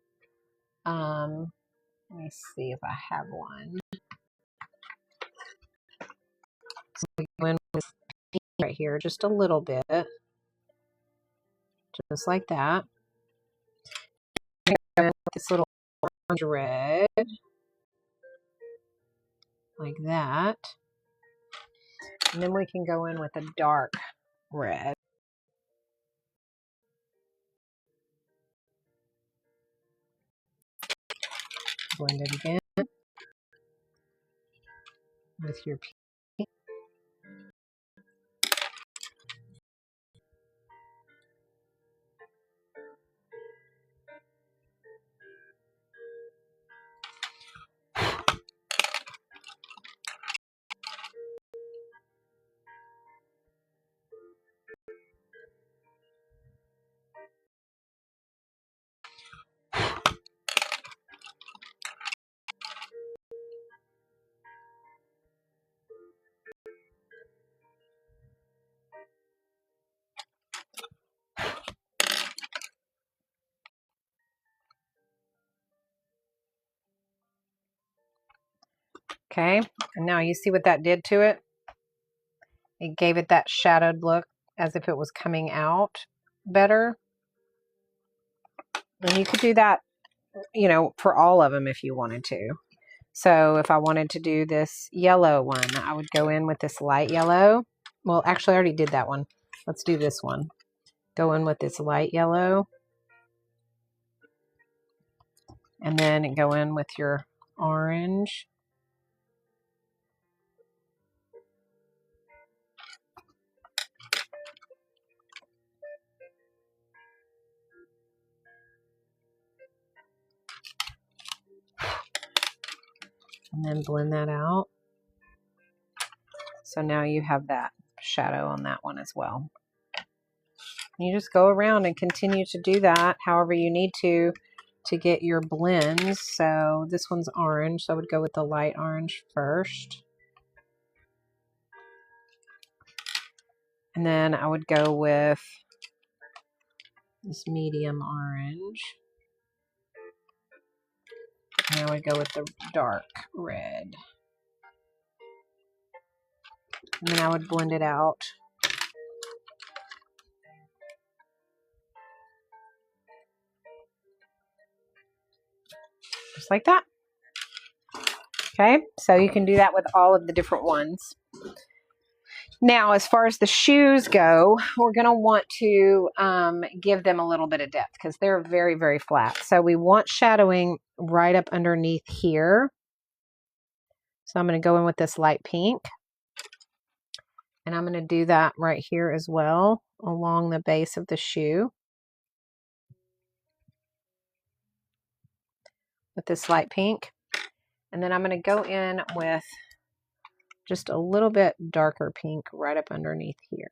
Let me see if I have one. So we go in with pink right here, just a little bit. Just like that. This little orange red. Like that. And then we can go in with a dark red. Blend it again with your pink. Okay, and now you see what that did to it? It gave it that shadowed look as if it was coming out better. And you could do that, you know, for all of them if you wanted to. So if I wanted to do this yellow one, I would go in with this light yellow. Well, actually, I already did that one. Let's do this one. Go in with this light yellow. And then go in with your orange. And then blend that out. So now you have that shadow on that one as well. You just go around and continue to do that however you need to get your blends. So this one's orange, so I would go with the light orange first. And then I would go with this medium orange. And I would go with the dark red. And then I would blend it out. Just like that. Okay, so you can do that with all of the different ones. Now, as far as the shoes go, we're going to want to give them a little bit of depth because they're very, very flat. So we want shadowing right up underneath here. So I'm going to go in with this light pink. And I'm going to do that right here as well along the base of the shoe with this light pink. And then I'm going to go in with just a little bit darker pink right up underneath here.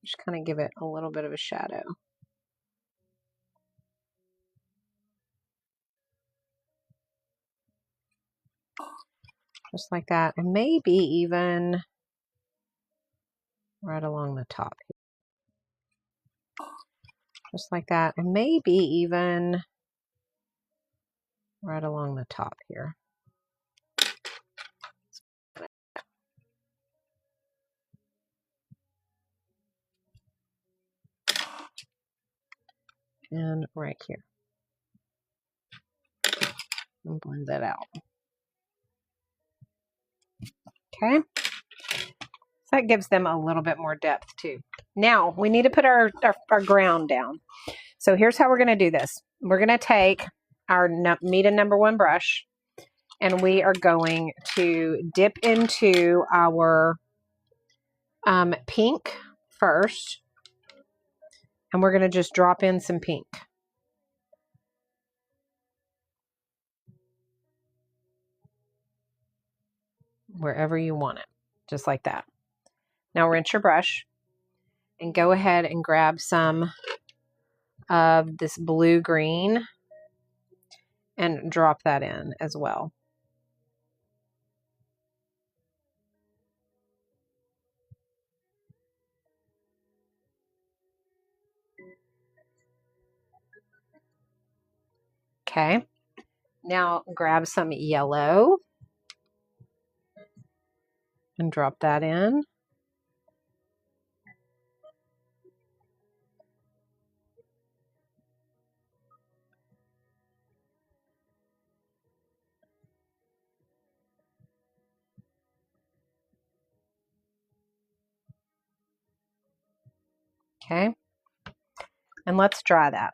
Just kind of give it a little bit of a shadow. Just like that. And maybe even right along the top here. Just like that. And maybe even right along the top here. And right here. And blend that out. Okay. So that gives them a little bit more depth too. Now we need to put our ground down. So here's how we're going to do this. We're going to take our Meta #1 brush and we are going to dip into our pink first. And we're going to just drop in some pink. Wherever you want it. Just like that. Now rinse your brush and go ahead and grab some of this blue-green and drop that in as well. Okay. Now grab some yellow and drop that in. Okay. And let's dry that.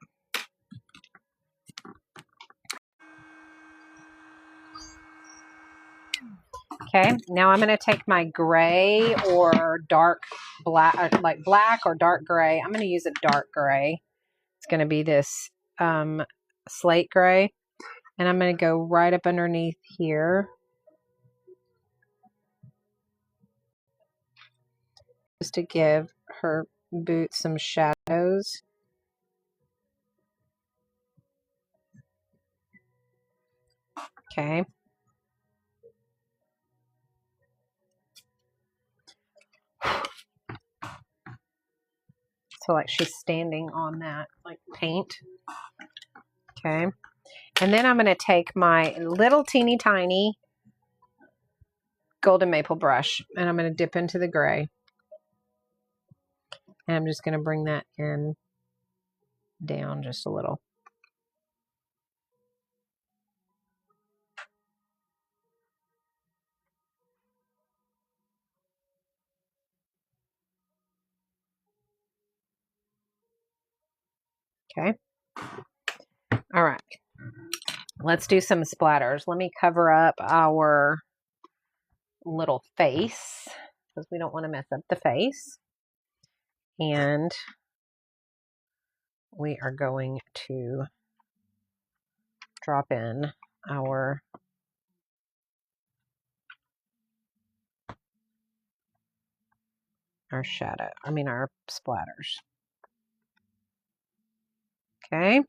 Okay, now I'm going to take my gray or dark black, like black or dark gray. I'm going to use a dark gray. It's going to be this slate gray. And I'm going to go right up underneath here. Just to give her boots some shadows. Okay. So like she's standing on that like paint. Okay. And then I'm going to take my little teeny tiny golden maple brush and I'm going to dip into the gray. And I'm just going to bring that in down just a little. Okay. All right. Let's do some splatters. Let me cover up our little face because we don't want to mess up the face. And we are going to drop in our shadow, our splatters. Okay.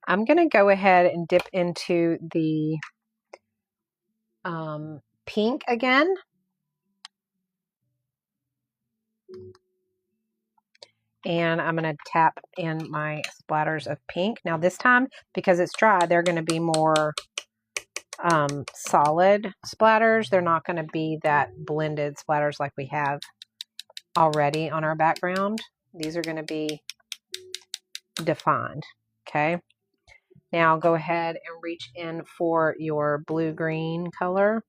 I'm going to go ahead and dip into the pink again. And I'm going to tap in my splatters of pink. Now this time, because it's dry, they're going to be more solid splatters. They're not going to be that blended splatters like we have already on our background. These are going to be defined. Okay. Now go ahead and reach in for your blue-green color.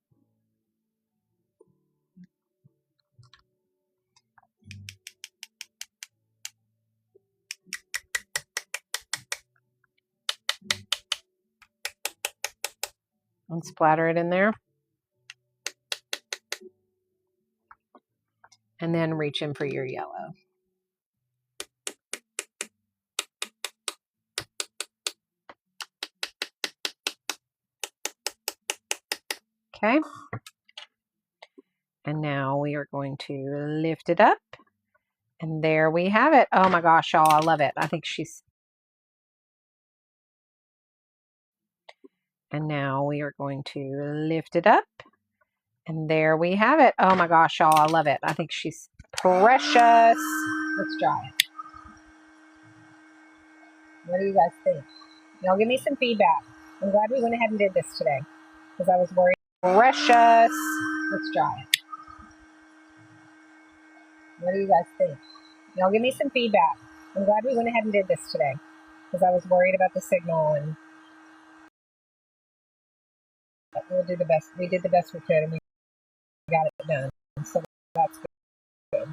And splatter it in there. And then reach in for your yellow. Okay. And now we are going to lift it up. And there we have it. Oh my gosh, y'all, I love it. I think she's... And now we are going to lift it up. And there we have it. Oh my gosh, y'all, I love it. I think she's precious. Let's dry it. What do you guys think? Y'all give me some feedback. I'm glad we went ahead and did this today because I was worried. Precious. Let's dry it. What do you guys think? Y'all give me some feedback. I'm glad we went ahead and did this today because I was worried about the signal, and we'll do the best. We did the best we could and we got it done. So that's good.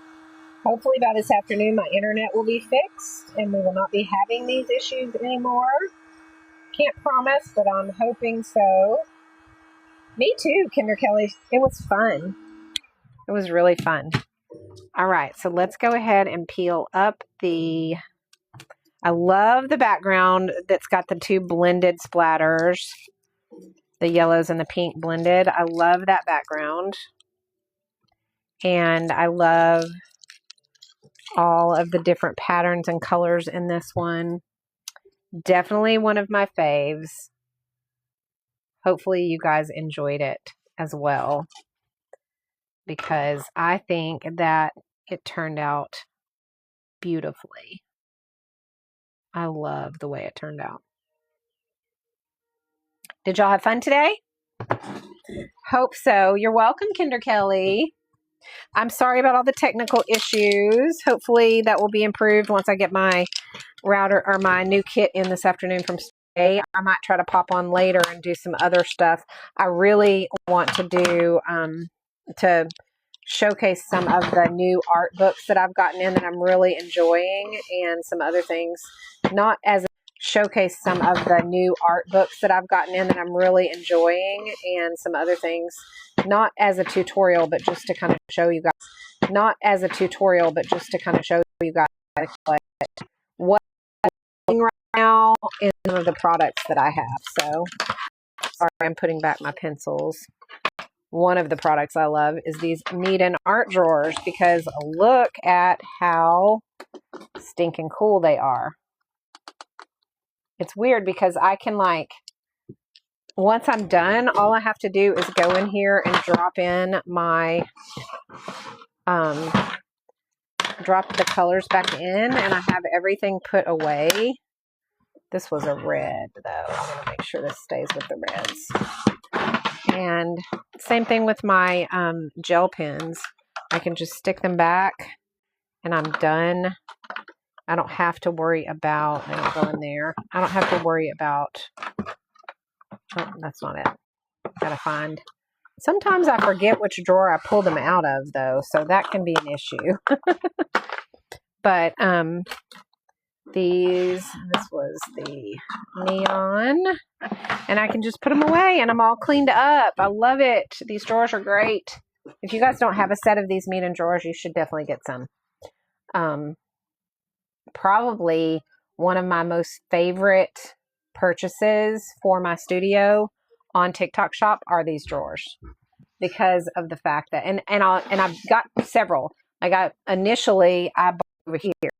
Hopefully by this afternoon my internet will be fixed and we will not be having these issues anymore. Can't promise, but I'm hoping so. Me too, Kinder Kelly. It was fun. It was really fun. All right, so let's go ahead and peel up the... I love the background that's got the two blended splatters, the yellows and the pink blended. I love that background. And I love all of the different patterns and colors in this one. Definitely one of my faves. Hopefully you guys enjoyed it as well, because I think that it turned out beautifully. I love the way it turned out. Did y'all have fun today? Hope so. You're welcome, Kinder Kelly. I'm sorry about all the technical issues. Hopefully that will be improved once I get my router or my new kit in this afternoon from Stay. I might try to pop on later and do some other stuff. I really want to do to showcase some of the new art books that I've gotten in that I'm really enjoying, and some other things. Not as a showcase some of the new art books that I've gotten in that I'm really enjoying, and some other things. Not as a tutorial, but just to kind of show you guys. Not as a tutorial, but just to kind of show you guys what I'm doing right now and some of the products that I have. So, sorry, I'm putting back my pencils. One of the products I love is these Need an Art drawers, because look at how stinking cool they are. It's weird because I can, like, once I'm done, all I have to do is go in here and drop in my, drop the colors back in, and I have everything put away This was a red, though. I'm going to make sure this stays with the reds. And same thing with my gel pens. I can just stick them back, and I'm done. I don't have to worry about, they don't go in there. I don't have to worry about, oh, that's not it. Gotta find. Sometimes I forget which drawer I pull them out of, though, so that can be an issue. But this was the neon, and I can just put them away, and I'm all cleaned up. I love it. These drawers are great. If you guys don't have a set of these Meeden drawers, you should definitely get some. Probably one of my most favorite purchases for my studio on TikTok Shop are these drawers, because of the fact that, and I've got several. I got initially, I bought over here,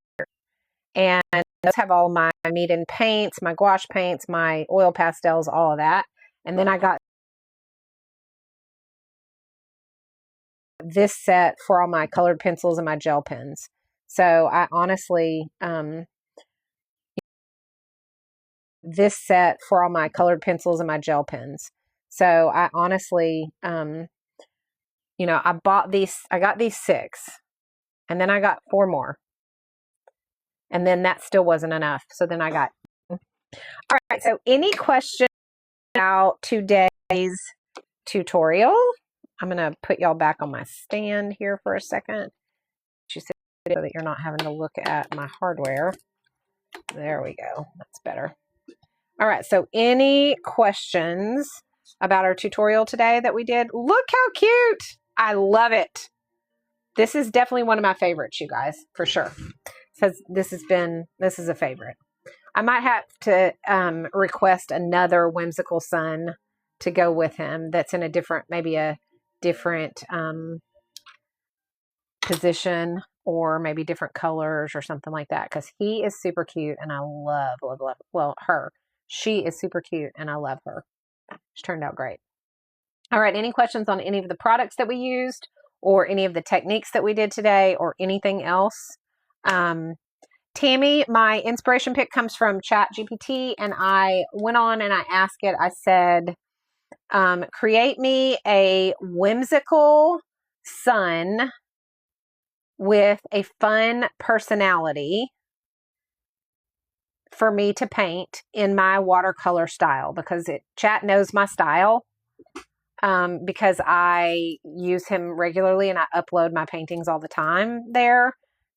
and those have all my Meeden paints, my gouache paints, my oil pastels, all of that. And then I got this set for all my colored pencils and my gel pens. So I honestly, this set for all my colored pencils and my gel pens. So I honestly, you know, I got these 6, and then I got 4 more. And then that still wasn't enough. So then I got, all right. So any questions about today's tutorial? I'm going to put y'all back on my stand here for a second. So that you're not having to look at my hardware. There we go. That's better. All right. So any questions about our tutorial today that we did? Look how cute. I love it. This is definitely one of my favorites, you guys, for sure. Because this is a favorite. I might have to request another whimsical sun to go with him that's in a different, maybe a different position, or maybe different colors or something like that, because he is super cute, and I love, well, her. She is super cute, and I love her. She turned out great. All right, any questions on any of the products that we used, or any of the techniques that we did today, or anything else? Tammy, my inspiration pick comes from ChatGPT, and I went on and I asked it, I said, create me a whimsical sun with a fun personality for me to paint in my watercolor style, because Chat knows my style, because I use him regularly and I upload my paintings all the time there.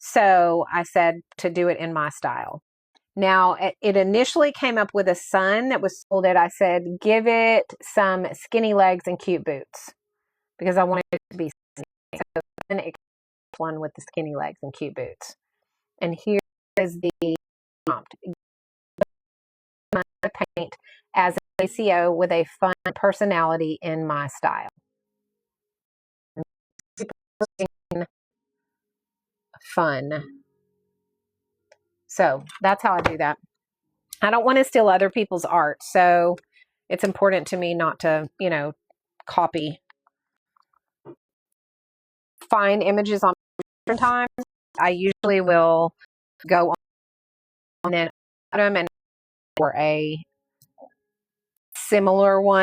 So I said to do it in my style. Now, it initially came up with a sun that was sold it. I said, give it some skinny legs and cute boots, because I wanted it to be skinny. So then it one with the skinny legs and cute boots. And here is the prompt. Paint as an ACO with a fun personality in my style. Fun. So that's how I do that. I don't want to steal other people's art, so it's important to me not to, you know, copy. Find images on different times. I usually will go on and them and for a similar one